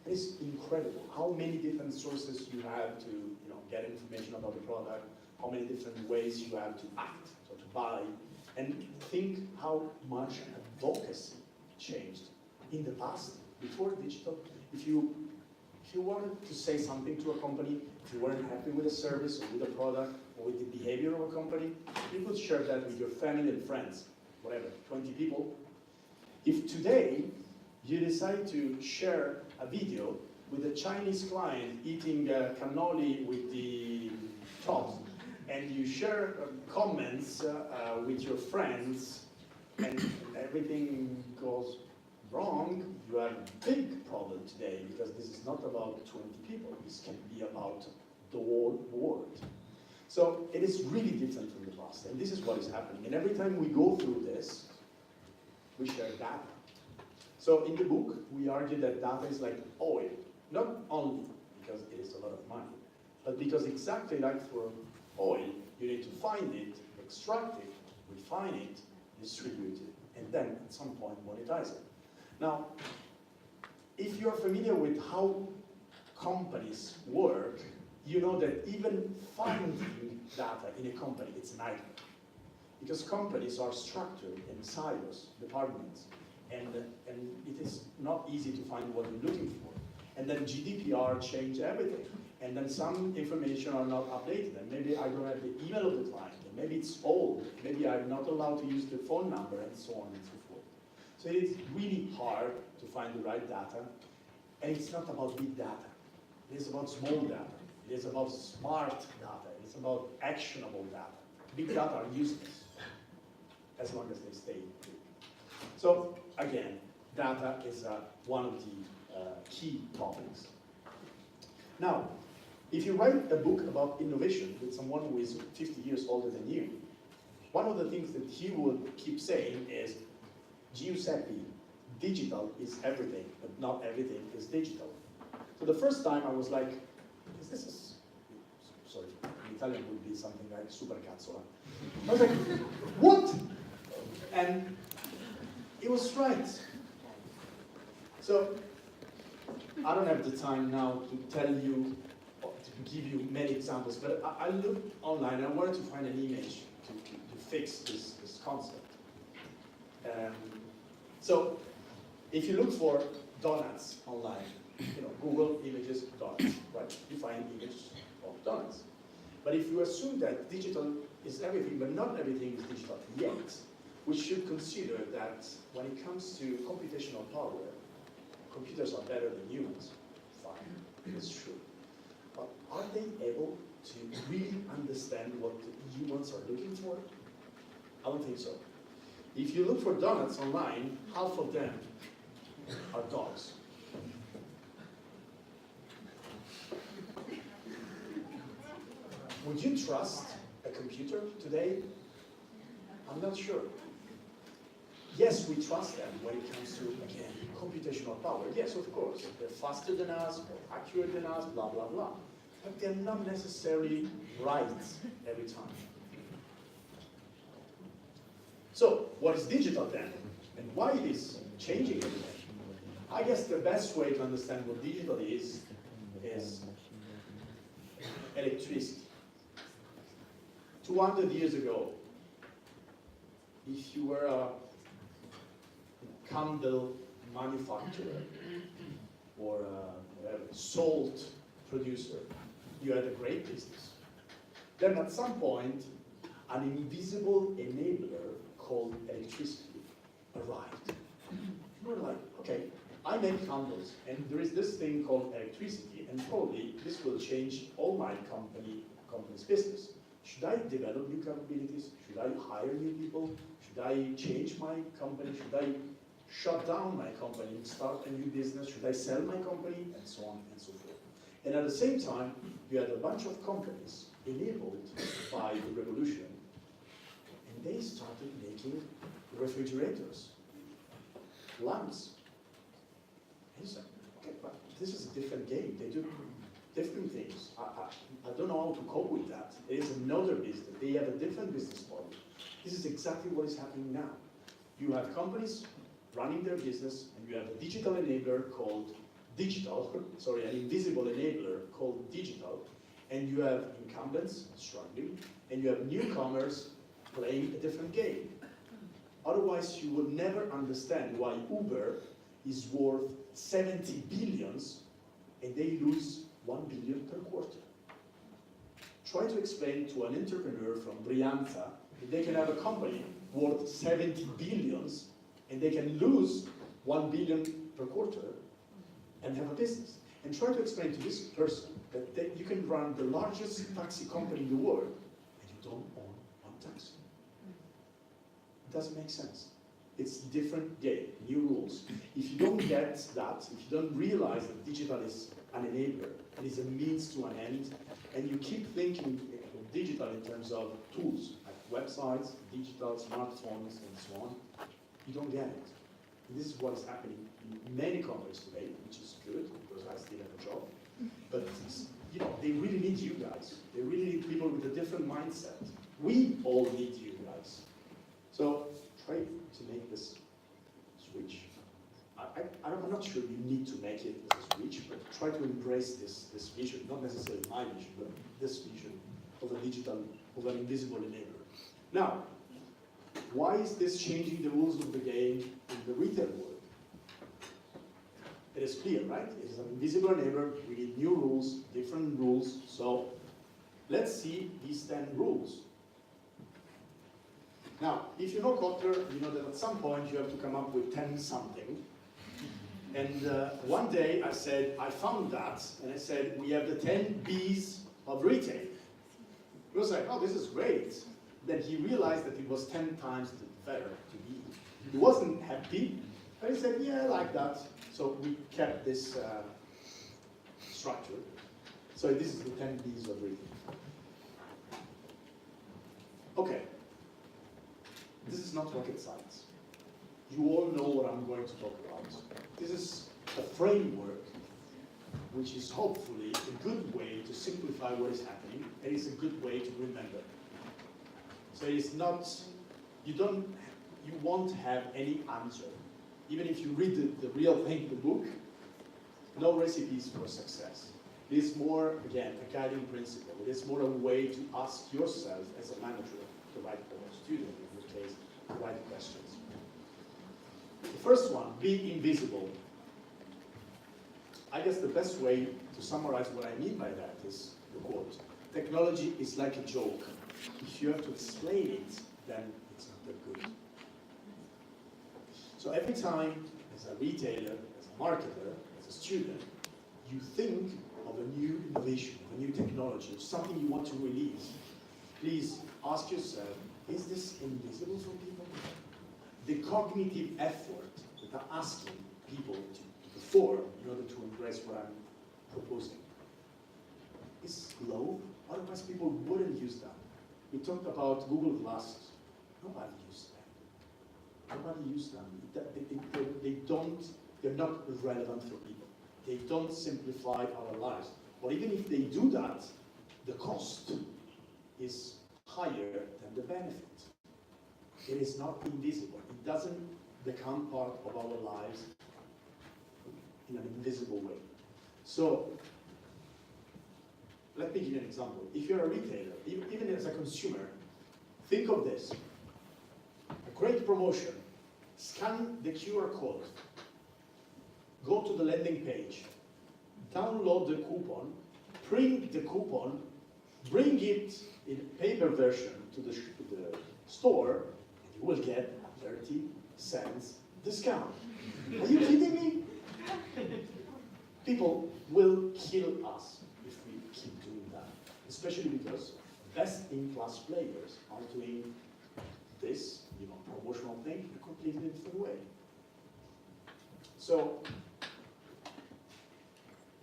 It's incredible how many different sources you have to get information about the product, how many different ways you have to act, so to buy, and think how much advocacy changed in the past, before digital. If you wanted to say something to a company, if you weren't happy with a service or with a product or with the behavior of a company, you could share that with your family and friends, whatever, 20 people. If today you decide to share a video with a Chinese client eating cannoli with the tops, and you share comments with your friends, and everything goes wrong, you have a big problem today, because this is not about 20 people. This can be about the whole world. So it is really different from the past, and this is what is happening. And every time we go through this, we share data. So in the book, we argue that data is like oil, not only because it is a lot of money, but because exactly like for oil, you need to find it, extract it, refine it, distribute it, and then at some point monetize it. Now, if you're familiar with how companies work, you know that even finding data in a company, it's a nightmare. Because companies are structured in silos, departments, and it is not easy to find what you're looking for. And then GDPR changed everything. And then some information are not updated, and maybe I don't have the email of the client, and maybe it's old, maybe I'm not allowed to use the phone number, and so on and so forth. So it is really hard to find the right data, and it's not about big data. It is about small data. It is about smart data. It's about actionable data. Big data are useless as long as they stay big. So again, data is one of the key topics. Now, if you write a book about innovation with someone who is 50 years older than you, one of the things that he would keep saying is, Giuseppe, digital is everything, but not everything is digital. So the first time I was like, sorry, in Italian would be something like super cazzola. I was like, what? And he was right. So I don't have the time now to tell you, to give you many examples, but I looked online and I wanted to find an image to fix this concept. So if you look for donuts online, Google images donuts, right? You find images of donuts. But if you assume that digital is everything, but not everything is digital yet, we should consider that when it comes to computational power, computers are better than humans. Fine, it's true. But are they able to really understand what the humans are looking for? I don't think so. If you look for donuts online, half of them are dogs. Would you trust a computer today? I'm not sure. Yes, we trust them when it comes to, again, computational power. Yes, of course. They're faster than us, more accurate than us, blah, blah, blah. But they're not necessarily right every time. So, what is digital then? And why it is changing everything? I guess the best way to understand what digital is electricity. 200 years ago, if you were a candle manufacturer or a salt producer, you had a great business. Then at some point, an invisible enabler called electricity arrived. You were like, okay, I make candles, and there is this thing called electricity, and probably this will change all my company's business. Should I develop new capabilities? Should I hire new people? Should I change my company? Should I shut down my company and start a new business? Should I sell my company? And so on and so forth. And at the same time, you had a bunch of companies enabled by the revolution, and they started making refrigerators, lamps. And you said, okay, but this is a different game. They do different things. I don't know how to cope with that. It is another business. They have a different business model. This is exactly what is happening now. You have companies running their business, and you have a digital enabler called digital, sorry, an invisible enabler called digital, and you have incumbents struggling, and you have newcomers playing a different game. Otherwise, you will never understand why Uber is worth 70 billions and they lose 1 billion per quarter. Try to explain to an entrepreneur from Brianza that they can have a company worth 70 billions and they can lose 1 billion per quarter and have a business. And try to explain to this person that you can run the largest taxi company in the world and you don't own one taxi. It doesn't make sense. It's a different game, new rules. If you don't get that, if you don't realize that digital is an enabler, it is a means to an end, and you keep thinking of digital in terms of tools, like websites, digital, smartphones, and so on, you don't get it. And this is what is happening in many companies today, which is good, because I still have a job. But they really need you guys. They really need people with a different mindset. We all need you guys. So try to make this switch. I'm not sure you need to make it as a switch, but try to embrace this vision, not necessarily my vision, but this vision of a digital, of an invisible enabler. Now, why is this changing the rules of the game in the retail world? It is clear, right? It is an invisible enabler. We need new rules, different rules. So let's see these 10 rules. Now, if you know Kotler, you know that at some point you have to come up with 10 something. And one day I said, I found that, and I said, we have the 10 B's of retail. He was like, oh, this is great. Then he realized that it was 10 times better to be. He wasn't happy, but he said, yeah, I like that. So we kept this structure. So this is the 10 B's of reading. Okay. This is not rocket science. You all know what I'm going to talk about. This is a framework which is hopefully a good way to simplify what is happening, and it's a good way to remember. So it's not, you won't have any answer. Even if you read the real thing, the book, no recipes for success. It is more, again, a guiding principle. It is more a way to ask yourself as a manager, the right student in this case, the right questions. The first one, be invisible. I guess the best way to summarize what I mean by that is the quote. Technology is like a joke. If you have to explain it, then it's not that good. So every time, as a retailer, as a marketer, as a student, you think of a new innovation, of a new technology, of something you want to release, please ask yourself, is this invisible for people? The cognitive effort that I'm asking people to perform in order to embrace what I'm proposing is low, otherwise people wouldn't use that. We talked about Google Glasses. Nobody used them. Nobody used them. They're not relevant for people. They don't simplify our lives. Or even if they do that, the cost is higher than the benefit. It is not invisible. It doesn't become part of our lives in an invisible way. So, let me give you an example. If you're a retailer, even as a consumer, think of this. A great promotion. Scan the QR code. Go to the landing page. Download the coupon. Print the coupon. Bring it in paper version to the store, and you will get 30 cents discount. Are you kidding me? People will kill us if we keep doing that, especially because best-in-class players are doing this, promotional thing in a completely different way. So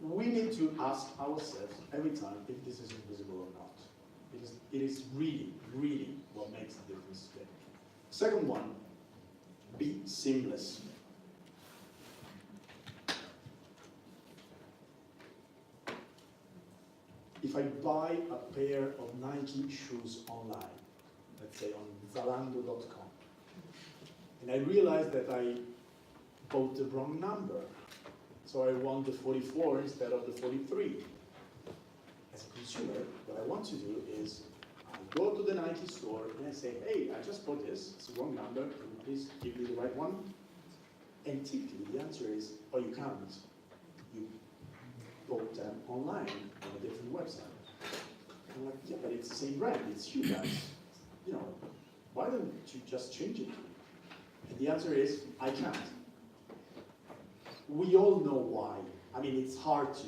we need to ask ourselves every time if this is invisible or not, because it is really, really what makes the difference today. Second one, be seamless. If I buy a pair of Nike shoes online, let's say on Zalando.com, and I realize that I bought the wrong number, so I want the 44 instead of the 43. As a consumer, what I want to do is I go to the Nike store and I say, hey, I just bought this, it's the wrong number, can you please give me the right one? And typically the answer is, oh, you can't. You bought them online on a different website. I'm like, yeah, but it's the same brand, it's you guys. Why don't you just change it? And the answer is, I can't. We all know why. I mean, it's hard to,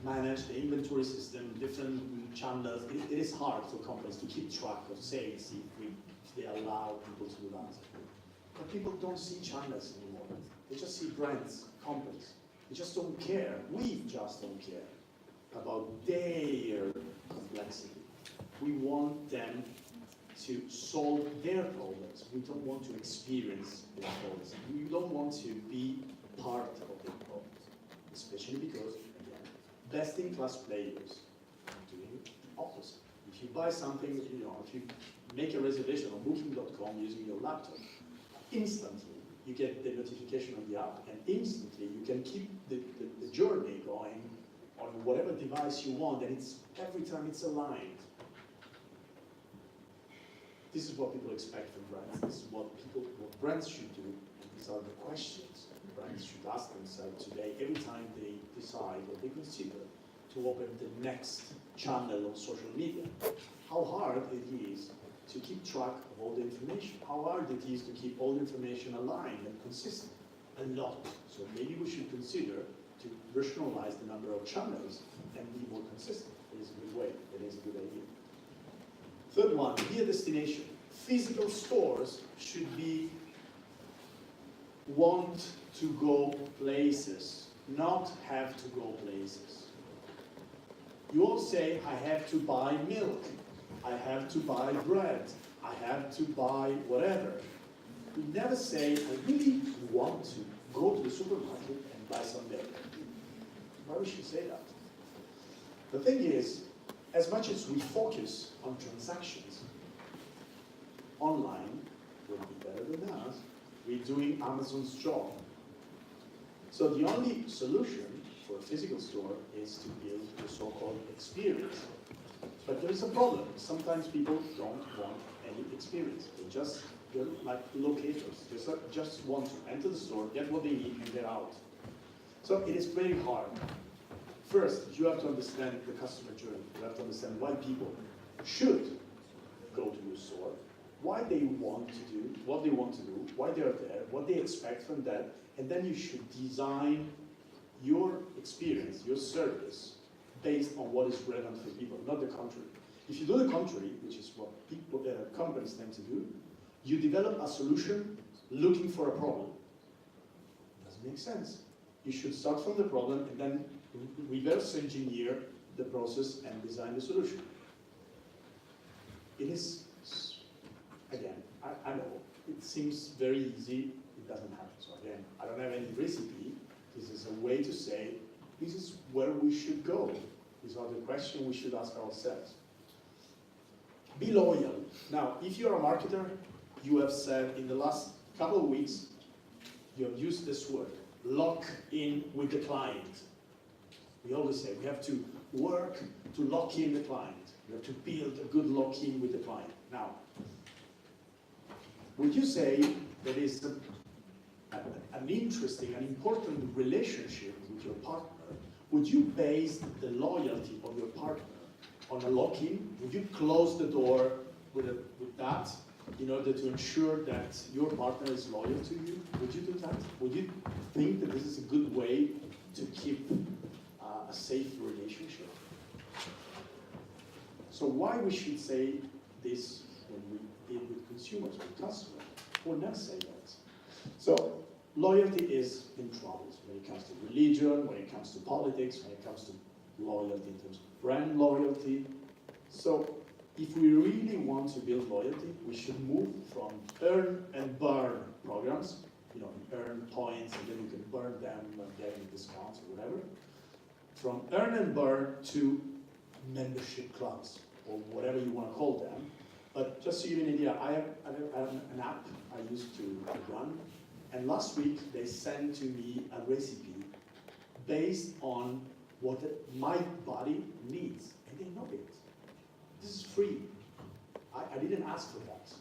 manage the inventory system, different channels. It is hard for companies to keep track of sales if they allow people to do that. But people don't see channels anymore. They just see brands, companies. They just don't care. We just don't care about their complexity. We want them to solve their problems. We don't want to experience their problems. We don't want to be part of their problems, especially because, again, best-in-class players are doing the opposite. If you buy something, if you make a reservation on Booking.com using your laptop, instantly you get the notification on the app, and instantly you can keep the journey going on whatever device you want, and every time it's aligned. This is what people expect from brands. This is what brands should do, and these are the questions brands should ask themselves today every time they decide or they consider to open the next channel on social media. How hard it is to keep track of all the information. How hard it is to keep all the information aligned and consistent. A lot. So maybe we should consider to rationalize the number of channels and be more consistent. It is a good way. It is a good idea. Third one, be a destination. Physical stores should be want to go places, not have to go places. You all say, I have to buy milk, I have to buy bread, I have to buy whatever. We never say, I really want to go to the supermarket and buy some milk. Why we should say that? The thing is, as much as we focus on transactions, online would be better than that. We're doing Amazon's job. So the only solution for a physical store is to build the so-called experience. But there is a problem. Sometimes people don't want any experience. They're like locators. They just want to enter the store, get what they need, and get out. So it is very hard. First, you have to understand the customer journey. You have to understand why people should go to your store, why they want to do, what they want to do, why they're there, what they expect from that, and then you should design your experience, your service, based on what is relevant for people, not the contrary. If you do the contrary, which is what people, companies tend to do, you develop a solution looking for a problem. Doesn't make sense. You should start from the problem and then reverse engineer the process and design the solution. It is, again, I know, it seems very easy, it doesn't happen. So again, I don't have any recipe. This is a way to say, this is where we should go. These are the questions we should ask ourselves. Be loyal. Now, if you're a marketer, you have said in the last couple of weeks, you have used this word, lock in with the client. We always say we have to work to lock in the client. We have to build a good lock-in with the client. Now, would you say that is an interesting and important relationship with your partner? Would you base the loyalty of your partner on a lock-in? Would you close the door with that in order to ensure that your partner is loyal to you? Would you do that? Would you think that this is a good way to keep a safe relationship? So why we should say this when we deal with consumers, with customers? We'll never say that. So loyalty is in troubles when it comes to religion, when it comes to politics, when it comes to loyalty in terms of brand loyalty. So if we really want to build loyalty, we should move from earn and burn programs, you earn points and then you can burn them and getting discounts or whatever, from earn and burn to membership clubs or whatever you want to call them. But just so you have an idea, I have an app I used to run, and last week they sent to me a recipe based on what my body needs, and they know it. This is free. I didn't ask for that.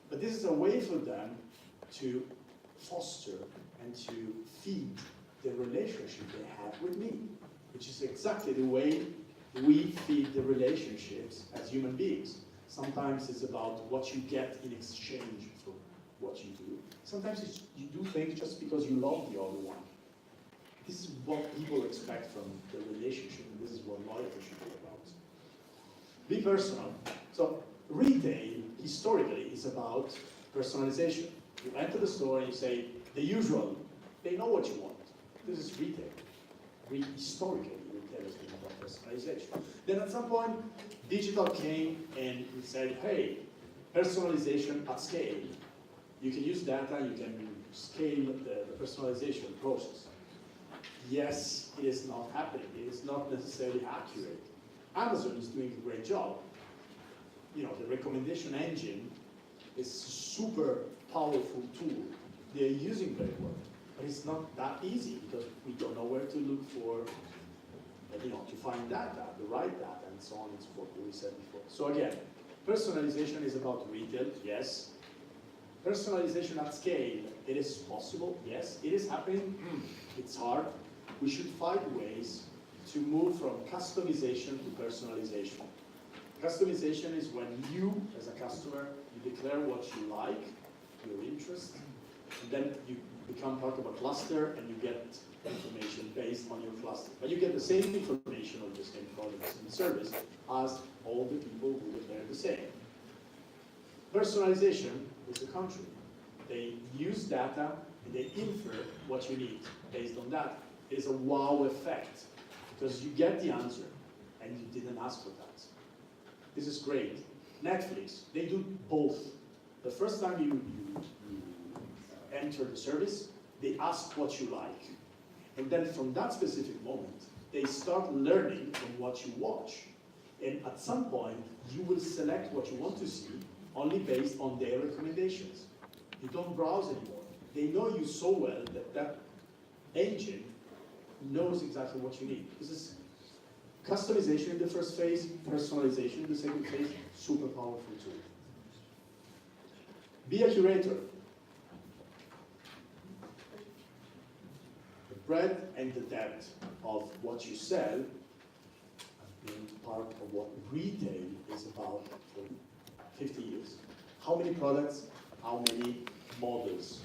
But this is a way for them to foster and to feed the relationship they have with me, which is exactly the way we feed the relationships as human beings. Sometimes it's about what you get in exchange for what you do. Sometimes you do things just because you love the other one. This is what people expect from the relationship, and this is what loyalty should be about. Be personal. So retail, historically, is about personalization. You enter the store and you say, the usual, they know what you want. This is retail. Historically, retail has been about personalization. Then at some point, digital came and said, hey, personalization at scale. You can use data, you can scale the personalization process. Yes, it is not happening. It is not necessarily accurate. Amazon is doing a great job. The recommendation engine is a super powerful tool. They're using very well. But it's not that easy because we don't know where to look for, to find data, the right data, and so on and so forth, what we said before. So again, personalization is about retail, yes. Personalization at scale, it is possible, yes. It is happening, it's hard. We should find ways to move from customization to personalization. Customization is when you, as a customer, you declare what you like, your interest, and then you become part of a cluster and you get information based on your cluster. But you get the same information on the same products and service as all the people who declare the same. Personalization is the contrary. They use data and they infer what you need based on that. It is a wow effect, because you get the answer, and you didn't ask for that. This is great. Netflix, they do both. The first time you enter the service, they ask what you like. And then from that specific moment, they start learning from what you watch. And at some point, you will select what you want to see only based on their recommendations. You don't browse anymore. They know you so well that that engine knows exactly what you need. This is customization in the first phase, personalization in the second phase, super powerful tool. Be a curator. The breadth and the depth of what you sell have been part of what retail is about for 50 years. How many products, how many models?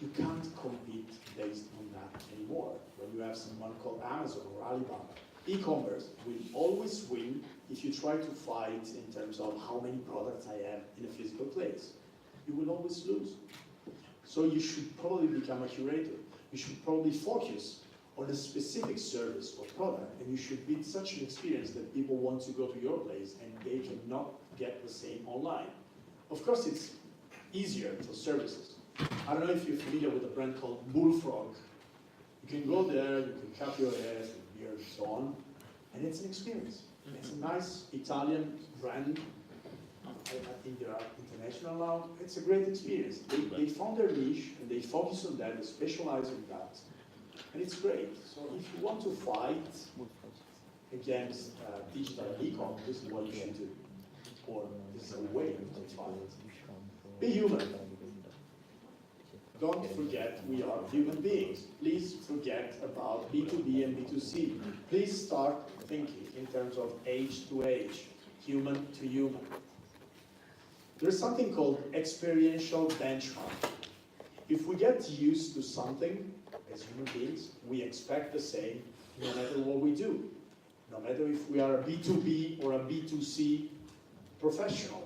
You can't compete based on that anymore. When you have someone called Amazon or Alibaba, e-commerce will always win if you try to fight in terms of how many products I have in a physical place. You will always lose. So you should probably become a curator. You should probably focus on a specific service or product, and you should build such an experience that people want to go to your place and they cannot get the same online. Of course, it's easier for services. I don't know if you're familiar with a brand called Bullfrog. You can go there, you can cut your hair, beard, and so on, and it's an experience. It's a nice Italian brand. I think they are international now. It's a great experience. They found their niche, and they focus on that, they specialize in that. And it's great. So if you want to fight against digital e-com, this is what you should do. Or this is a way to fight. Be human. Don't forget we are human beings. Please forget about B2B and B2C. Please start thinking in terms of age to age, human to human. There's something called experiential benchmark. If we get used to something as human beings, we expect the same no matter what we do. No matter if we are a B2B or a B2C professional.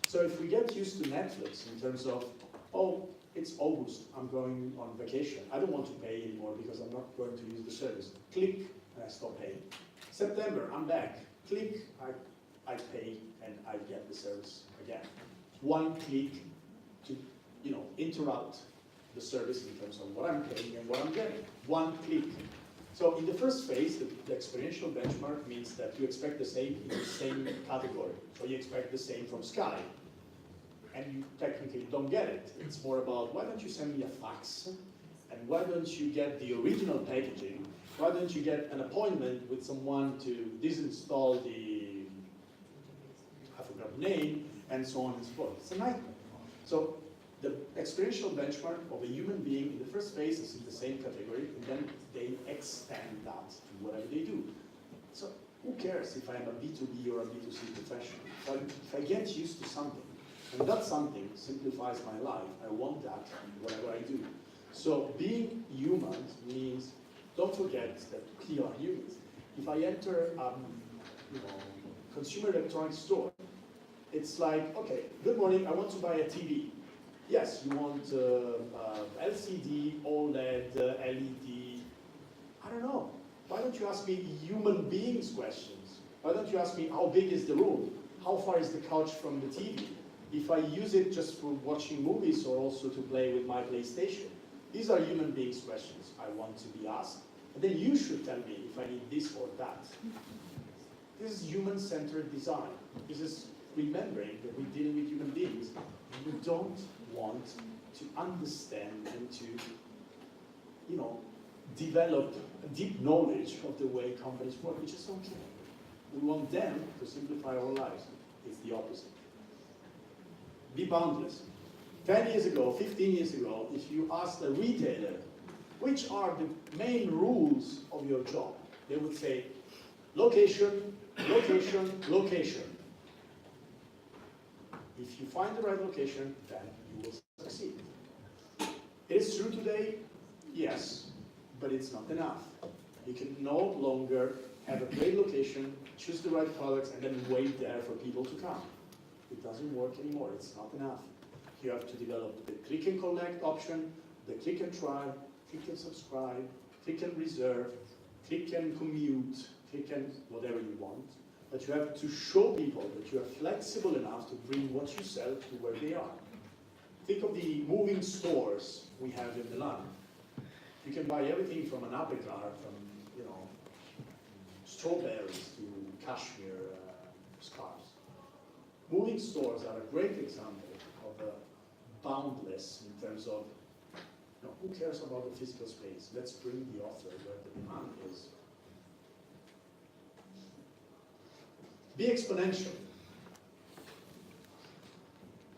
So if we get used to Netflix in terms of, oh, it's August, I'm going on vacation. I don't want to pay anymore because I'm not going to use the service. Click, and I stop paying. September, I'm back. Click, I pay, and I get the service again. One click to, interrupt the service in terms of what I'm paying and what I'm getting. One click. So in the first phase, the experiential benchmark means that you expect the same in the same category. So you expect the same from Sky. And you technically don't get it. It's more about, why don't you send me a fax? And why don't you get the original packaging? Why don't you get an appointment with someone to disinstall the, I forgot the name, and so on and so forth. It's a nightmare. So the experiential benchmark of a human being in the first phase is in the same category, and then they extend that to whatever they do. So who cares if I'm a B2B or a B2C professional? If I get used to something, and that something simplifies my life, I want that whatever I do. So being human means, don't forget that we are humans. If I enter consumer electronics store, it's like, okay, good morning, I want to buy a TV. Yes, you want LCD, OLED, LED. I don't know. Why don't you ask me human beings questions? Why don't you ask me how big is the room? How far is the couch from the TV? If I use it just for watching movies or also to play with my PlayStation. These are human beings questions I want to be asked. And then you should tell me if I need this or that. This is human-centered design. This is remembering that we're dealing with human beings. And we don't want to understand and to, develop a deep knowledge of the way companies work. We just don't care. We want them to simplify our lives. It's the opposite. Be boundless. 10 years ago, 15 years ago, if you asked a retailer, which are the main rules of your job? They would say, location, location, location. If you find the right location, then you will succeed. It is true today, yes, but it's not enough. You can no longer have a great location, choose the right products, and then wait there for people to come. It doesn't work anymore, it's not enough. You have to develop the click and collect option, the click and try, click and subscribe, click and reserve, click and commute, click and whatever you want. But you have to show people that you are flexible enough to bring what you sell to where they are. Think of the moving stores we have in Milan. You can buy everything from an apple cart, from strawberries to cashmere scarves. Moving stores are a great example of boundless in terms of who cares about the physical space? Let's bring the offer where the demand is. Be exponential.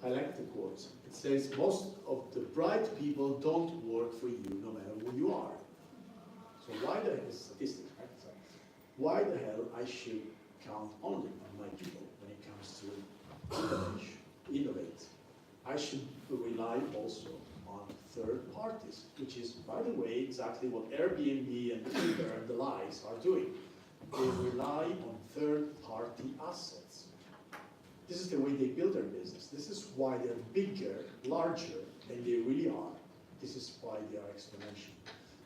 I like the quote. It says, most of the bright people don't work for you no matter who you are. So why the hell, statistics, right? So why the hell I should count only on my people when it comes to innovate? I should rely also on third parties, which is, by the way, exactly what Airbnb and Uber and the likes are doing. They rely on third-party assets. This is the way they build their business. This is why they're bigger, larger than they really are. This is why they are exponential.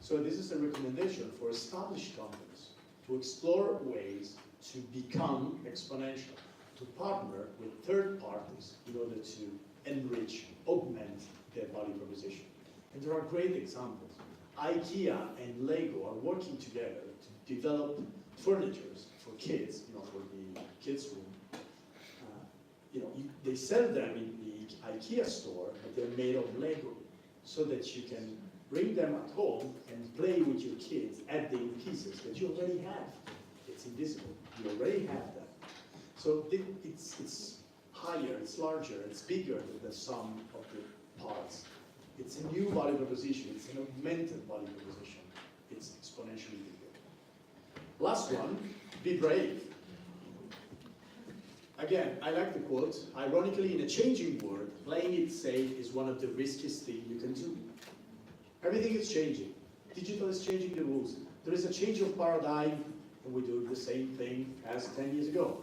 So this is a recommendation for established companies to explore ways to become exponential, to partner with third parties in order to enrich, augment their value proposition. And there are great examples. IKEA and Lego are working together to develop furniture for kids, for the kids' room. They sell them in the IKEA store, but they're made of Lego, so that you can bring them at home and play with your kids, adding pieces that you already have. It's invisible. You already have that. So it's higher, it's larger, it's bigger than the sum of the parts. It's a new value proposition. It's an augmented value proposition. It's exponentially bigger. Last one, be brave. Again, I like the quote. Ironically, in a changing world, playing it safe is one of the riskiest things you can do. Everything is changing. Digital is changing the rules. There is a change of paradigm, and we do the same thing as 10 years ago.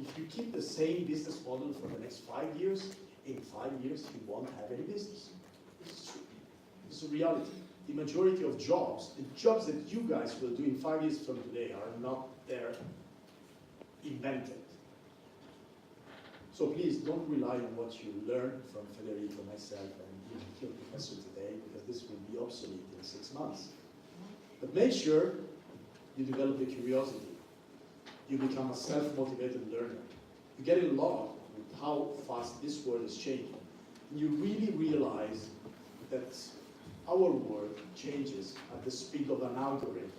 If you keep the same business model for the next 5 years, in 5 years you won't have any business. This is true. This is a reality. The majority of jobs, the jobs that you guys will do in 5 years from today are not there invented. So please don't rely on what you learn from Federico, myself, and your professor today, because this will be obsolete in 6 months. But make sure you develop the curiosity. You become a self-motivated learner. You get in love with how fast this world is changing. And you really realize that our world changes at the speed of an algorithm,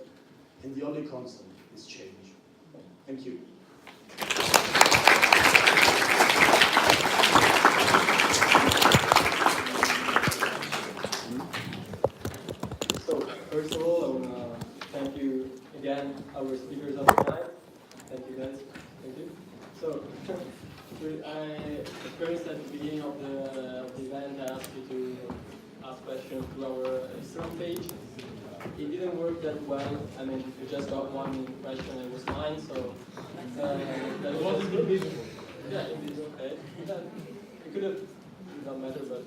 and the only constant is change. Thank you. So, first of all, I want to thank you again, our speakers of tonight. Thank you, guys. Thank you. So, I experienced at the beginning of the event, I asked you to ask questions to our external page. It didn't work that well. I mean, we just got one question and it was mine, so that was invisible. Yeah, invisible, okay. It could have not mattered, but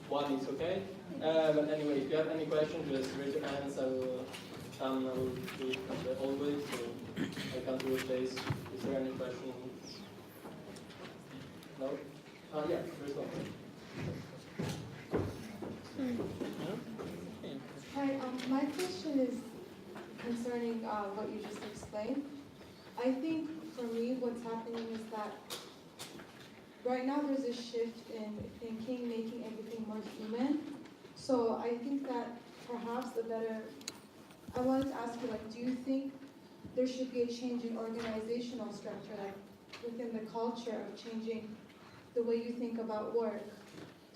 one is okay. But anyway, if you have any questions, just raise your hands. I will do it always, so I can't do it face. Is there any question? No? Yeah, there's one. Hi, my question is concerning what you just explained. I think for me what's happening is that right now there's a shift in thinking, making everything more human. So I think that perhaps I wanted to ask you, do you think there should be a change in organizational structure, within the culture of changing the way you think about work,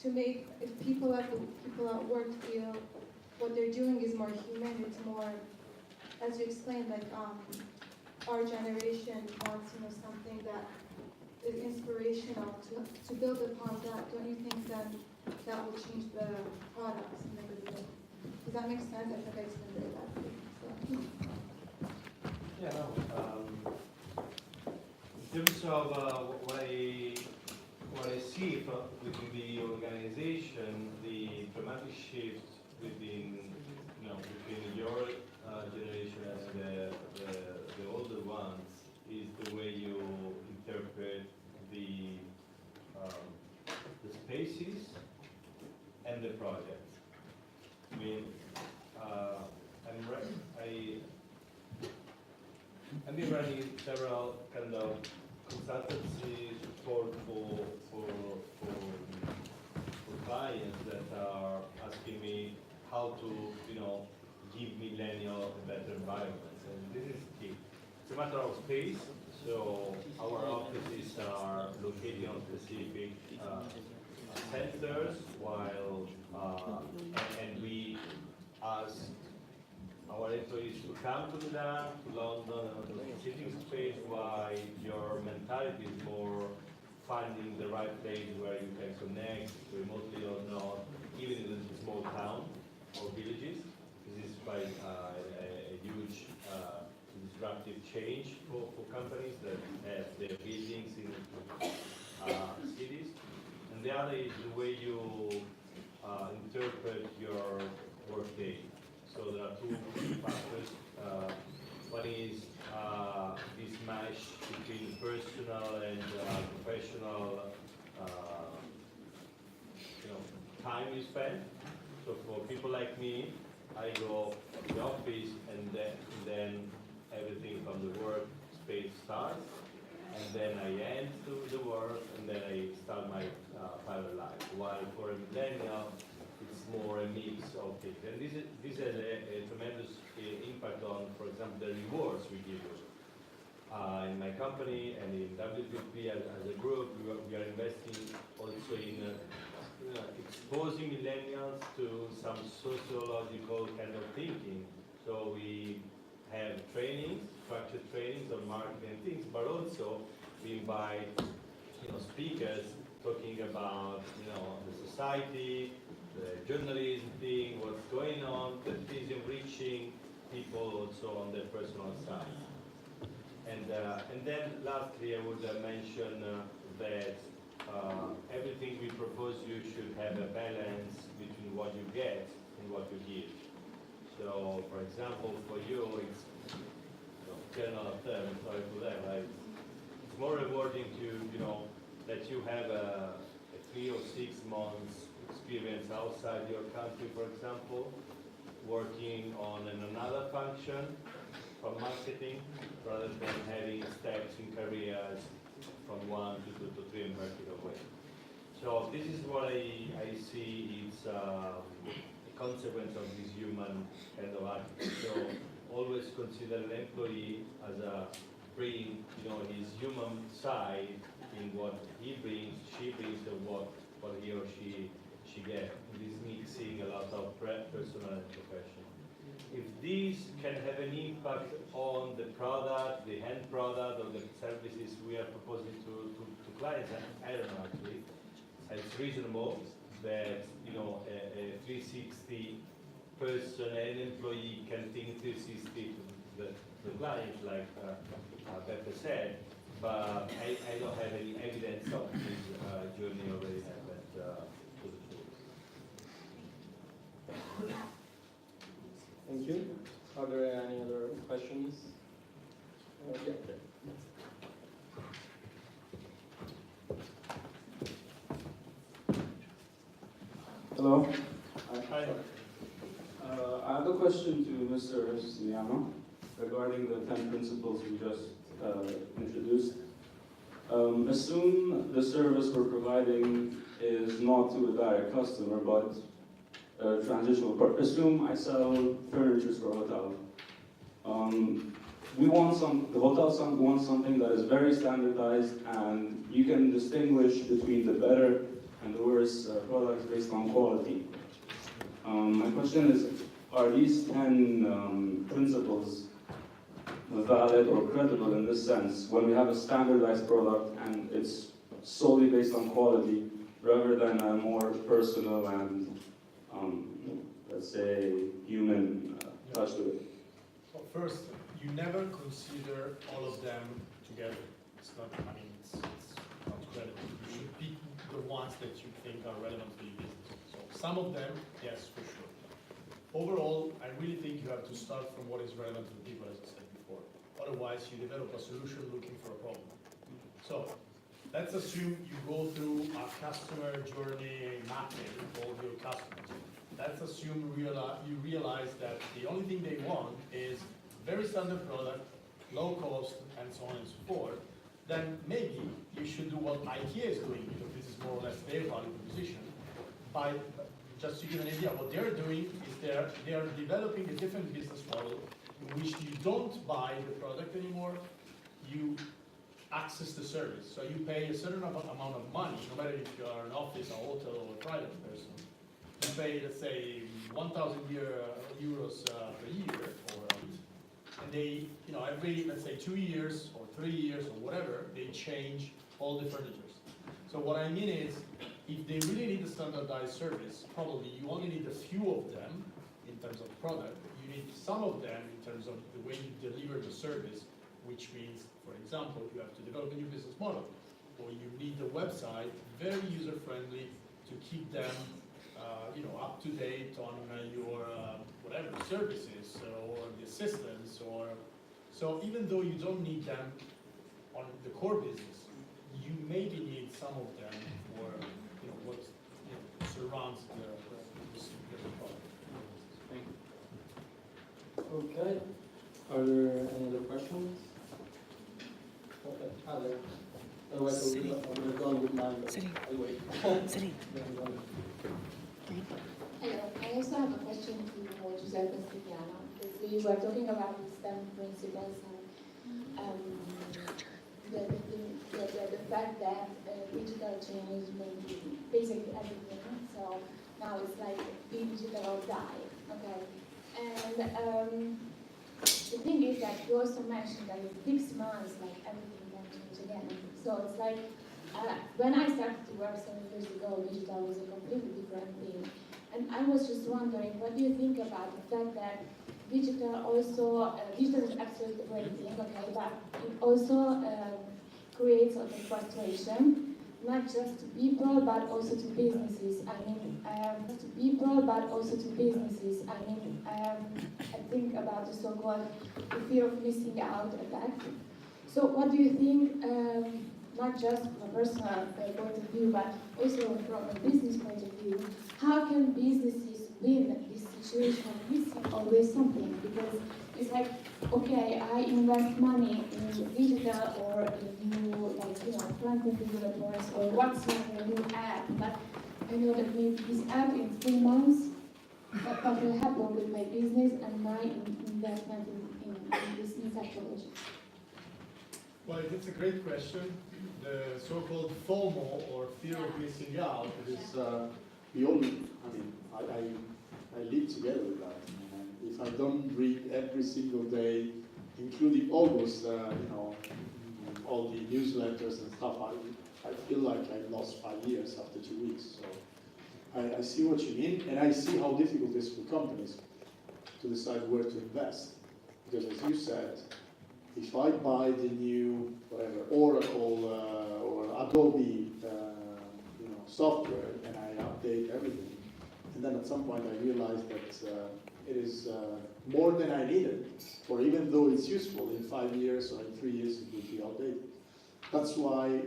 to make, if people at work feel what they're doing is more human, it's more, as you explained, our generation wants, something that is inspirational to build upon that. Don't you think that will change the products in a good way? Does that make sense? I think I explained it badly. So. Yeah, no. In terms of what what I see within the organization, the dramatic shift within, between your generation and the older ones is the way you interpret the spaces and the projects. I mean, I've been running several kind of consultancy support for clients that are asking me how to, give millennial a better environment. And this is key. It's a matter of space. So our offices are located on specific centers, while and we ask our employees to come to Milan, to London, to a specific space, while your mentality is more finding the right place where you can connect remotely or not, even in a small town or villages. This is quite a huge disruptive change for companies that have their buildings in cities. And the other is the way you interpret your workday. So there are two factors. One is this match between personal and professional time you spend. So for people like me, I go to the office and then everything from the work space starts, and then I end the work, and then I start my private life. While for a millennial, it's more a mix of things. And this has a tremendous impact on, for example, the rewards we give you. In my company and in WPP as a group, we are investing also in exposing millennials to some sociological kind of thinking. So we have trainings, structured trainings on marketing and things, but also we invite speakers talking about the society, the journalism thing, what's going on, that is enriching people also on their personal side. And then lastly, I would mention that everything we propose you should have a balance between what you get and what you give. So, for example, for you, it's general term, sorry for that, right? It's more rewarding to that you have a 3 or 6 months experience outside your country, for example, working on another function from marketing, rather than having steps in careers from 1 to 2 to 3 and vertical way. So this is what I see is a consequence of this human kind of attitude. So always consider an employee as a bring his human side in what he brings, she brings, and what he or she gets. This mixing a lot of personal and professional. If these can have an impact on the product, the end product, or the services we are proposing to clients, I don't know actually. It's reasonable that a 360 person, an employee can think 360 to the client, like Beppe said, but I don't have any evidence of this journey already happened to the tools. Thank you. Are there any other questions? Yeah. Hello. Hi. I have a question to Mr. Siciliano regarding the 10 principles you just introduced. Assume the service we're providing is not to a direct customer, but a transitional part. Assume I sell furniture for a hotel. The hotel wants something that is very standardized, and you can distinguish between the better and the worse products based on quality. My question is, are these 10 principles valid or credible in this sense, when we have a standardized product and it's solely based on quality, rather than a more personal and, let's say, human touch to it? Well, first, you never consider all of them together. It's not, it's not credible. You should pick the ones that you think are relevant to your business. So some of them, yes, for sure. Overall, I really think you have to start from what is relevant to people, as I said before. Otherwise, you develop a solution looking for a problem. So let's assume you go through a customer journey mapping of your customers. Let's assume you realize that the only thing they want is very standard product, low cost, and so on and so forth. Then maybe you should do what IKEA is doing, because this is more or less their value proposition. By just to give an idea, what they're doing is they are developing a different business model in which you don't buy the product anymore, you access the service. So you pay a certain amount of money, no matter if you are an office, a hotel, or a private person. You pay, let's say, 1,000 euros per year for it. And they, every, let's say, 2 years or 3 years or whatever, they change all the furniture. So what I mean is, if they really need a standardized service, probably you only need a few of them in terms of product. You need some of them in terms of the way you deliver the service, which means, for example, you have to develop a new business model, or you need the website very user-friendly to keep them up to date on your whatever services or the assistance, or so even though you don't need them on the core business, you maybe need some of them for what surrounds the product. Okay. Are there any other questions? Okay. Otherwise, I'm go on with mine. I'll wait. Hello, I also have a question to Giuseppe Stigliano, because we were talking about the STEM principles and the fact that digital change may be basically everything. So now it's like be digital or die, okay? And the thing is that you also mentioned that in 6 months, like everything can change again. So it's like when I started to work 7 years ago, digital was a completely different thing. And I was just wondering, what do you think about the fact that digital is absolutely a great thing, okay, but it also creates a lot of frustration, not just to people, but also to businesses. I mean, to people, but also to businesses. I mean, I think about the so-called fear of missing out effect. So what do you think, not just from a personal point of view, but also from a business point of view, how can businesses win this situation of missing always something? Because it's like, okay, I invest money in digital or in new, front-end developers or whatsoever, a new app, but I know that with this app in 3 months, what will happen with my business and my investment in this new technology? Well, it's a great question. The so-called FOMO, or fear of missing out, is we all, I live together with that. And if I don't read every single day, including August, all the newsletters and stuff, I feel like I lost 5 years after 2 weeks. So I see what you mean, and I see how difficult it is for companies to decide where to invest. Because as you said, if I buy the new Oracle or Adobe software and I update everything, and then at some point I realize that it is more than I needed, or even though it's useful, in 5 years or in 3 years it will be outdated. That's why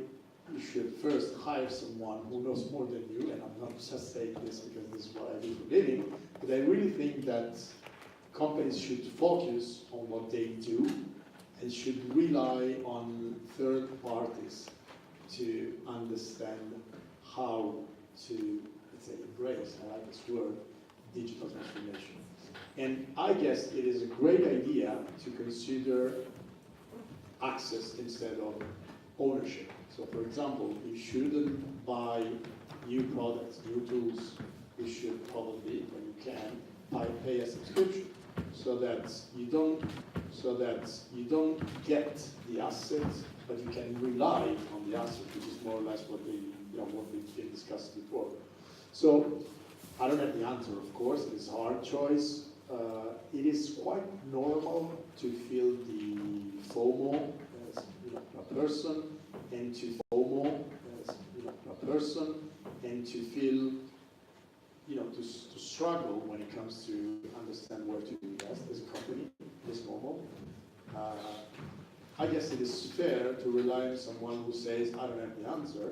you should first hire someone who knows more than you, and I'm not just saying this because this is what I do for a living, but I really think that companies should focus on what they do and should rely on third parties to understand how to, let's say, embrace, I like this word, digital transformation. And I guess it is a great idea to consider access instead of ownership. So for example, you shouldn't buy new products, new tools. You should probably, when you can, pay a subscription so that you don't get the asset, but you can rely on the asset, which is more or less what we've been discussed before. So I don't have the answer, of course. It's a hard choice. It is quite normal to feel the FOMO as a person, and to FOMO as a person and to feel, to struggle when it comes to understand where to invest as a company is normal. I guess it is fair to rely on someone who says, I don't have the answer,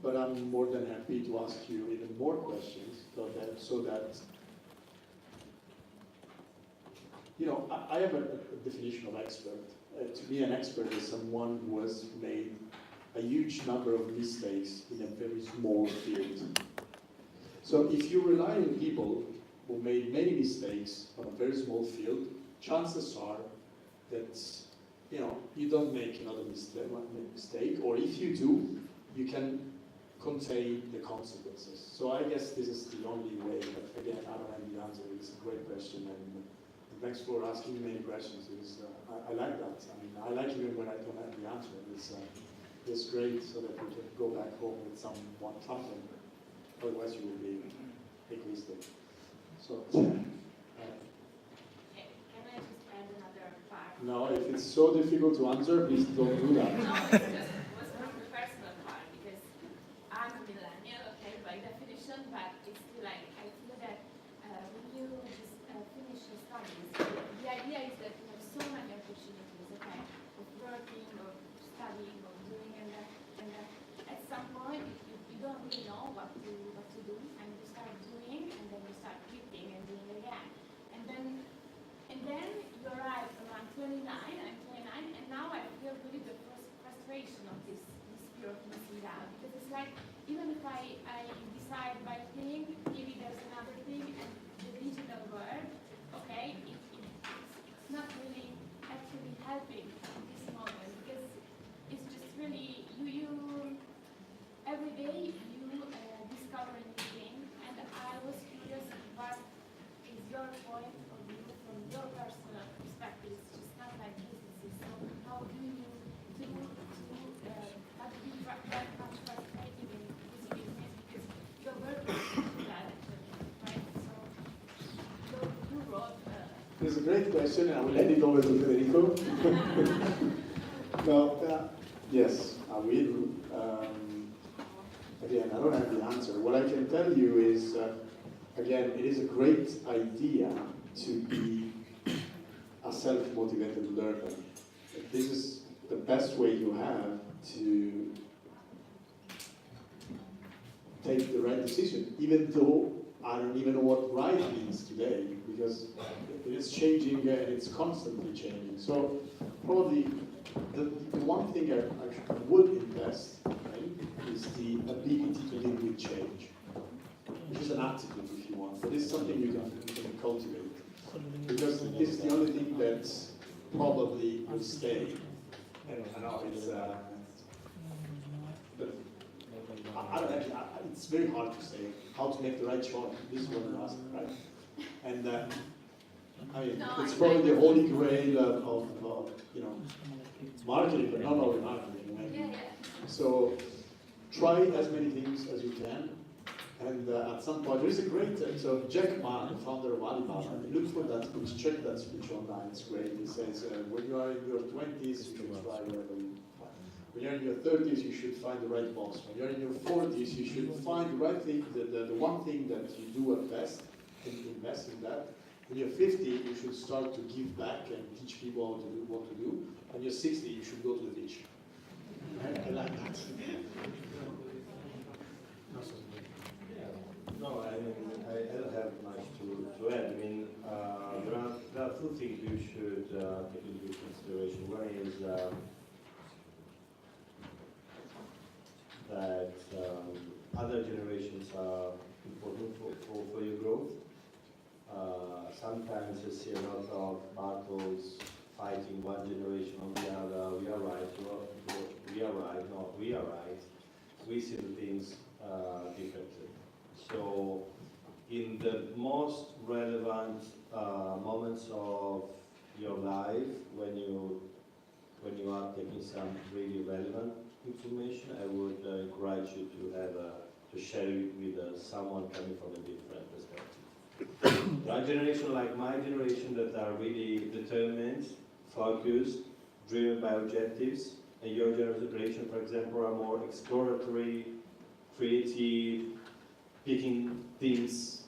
but I'm more than happy to ask you even more questions so that I have a definition of expert. To me, an expert is someone who has made a huge number of mistakes in a very small field. So if you rely on people who made many mistakes on a very small field, chances are that you don't make another mistake, or if you do, you can contain the consequences. So I guess this is the only way, but again, I don't have the answer. It's a great question, and thanks for asking many questions. I like that. I mean, I like even when I don't have the answer. It's great so that we can go back home with something. Otherwise, you will be egoistic. So, Can I just add another part? no, if it's so difficult to answer, please don't do that. No, it's just was from the personal part because I'm a millennial, okay, by definition, but it's still like I feel that when you just finish your studies, the idea is that you have so many opportunities, okay, of working or studying or doing, and at some point you don't really know what to do, and you start doing, and then you start quitting and doing again, and then you arrive around 29, I'm 29, and now I feel really the frustration of this fear of missing out, because it's like, even if I decide by thing, maybe there's another thing, and the digital world, okay, it's not really actually helping in this moment, because it's just really, you every day you discover a new thing, and I was curious what is your point of view from your personal perspective. It's just not like businesses. So how do you that much frustrating in this business, because your work is that actually, right? So you wrote. It's a great question, and I will hand it over to Federico. No, yes, I will. Again, I don't have the answer. What I can tell you is, again, it is a great idea to be a self-motivated learner. This is the best way you have to take the right decision, even though I don't even know what right means today, because it is changing and it's constantly changing. So probably the one thing I would invest in is the ability to deal with change, which is an attitude if you want, but it's something you can cultivate. Because this is the only thing that probably will stay. I know it's, but I don't have, it's very hard to say how to make the right choice. This is what I'm asking, right? And I mean, it's probably the holy grail of marketing, but not only marketing. Right? Yeah. So try as many things as you can. And at some point, there is a great, so Jack Ma, the founder of Alibaba, look for that speech, check that speech online, it's great. He says, when you are in your 20s, you should try whatever you find. When you're in your 30s, you should find the right boss. When you're in your 40s, you should find the right thing, the one thing that you do at best, and invest in that. When you're 50, you should start to give back and teach people how to do what to do. When you're 60, you should go to the beach. I like that. No, I mean, I don't have much to add. I mean, there are two things you should take into consideration. One is that other generations are important for your growth. Sometimes you see a lot of battles fighting one generation on the other. We are right, we are right, no, we are right. We see the things differently. So, in the most relevant moments of your life, when you are taking some really relevant information, I would encourage you to share it with someone coming from a different perspective. There are generations like my generation that are really determined, focused, driven by objectives, and your generation, for example, are more exploratory, creative, picking things,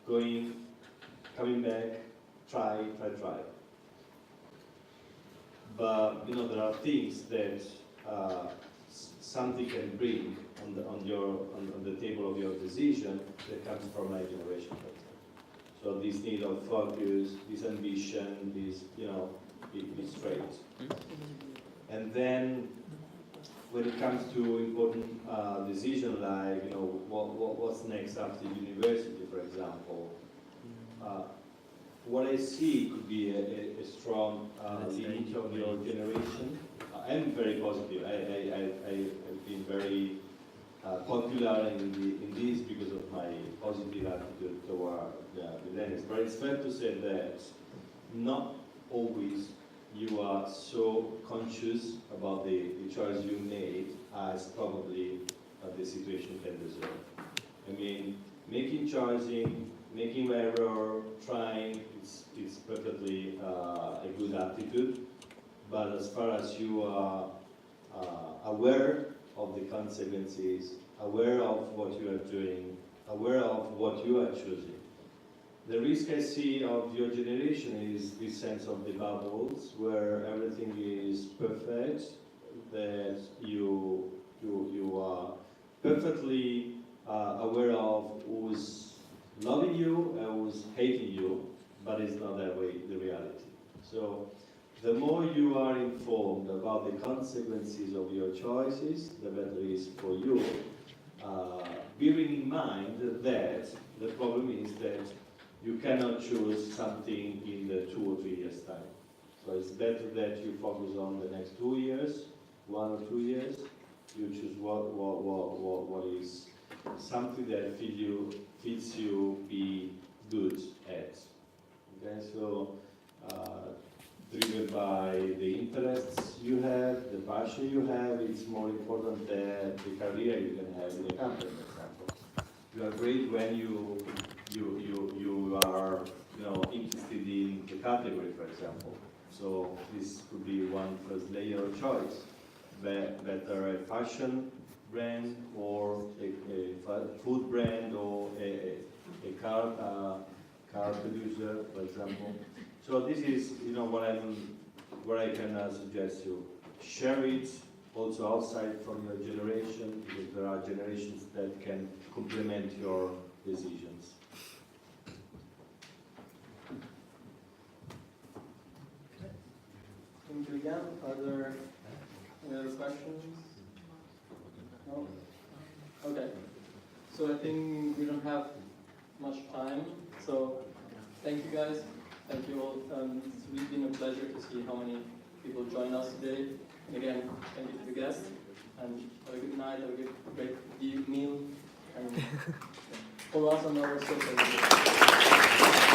going, coming back, try. But there are things that something can bring on the table of your decision that comes from my generation. So this need of focus, this ambition, this this trait. And then when it comes to important decision like what's next after university, for example, what I see could be a strong lineage of your generation. I'm very positive. I've been very popular in this because of my positive attitude toward the millennials. But it's fair to say that not always you are so conscious about the choice you made as probably the situation can deserve. I mean, making choices, making error, trying, it's perfectly a good attitude. But as far as you are aware of the consequences, aware of what you are doing, aware of what you are choosing, the risk I see of your generation is this sense of the bubbles where everything is perfect, that you are perfectly aware of who's loving you and who's hating you, but it's not that way the reality. So the more you are informed about the consequences of your choices, the better it is for you. Bearing in mind that the problem is that you cannot choose something in the 2 or 3 years' time. So it's better that you focus on the next 2 years, 1 or 2 years. You choose what is something that fits you be good at. Okay, so driven by the interests you have, the passion you have, it's more important than the career you can have in a company, for example. You are great when you are interested in the category, for example. So this could be one first layer of choice. Better a fashion brand or a food brand or a car producer, for example. So this is what I can suggest you. Share it also outside from your generation, because there are generations that can complement your decisions. Thank you again. Are there any other questions? No? Okay. So I think we don't have much time. So thank you guys. Thank you all. It's really been a pleasure to see how many people join us today. And again, thank you to the guests. And have a good night, have a great meal. And follow us on our social media.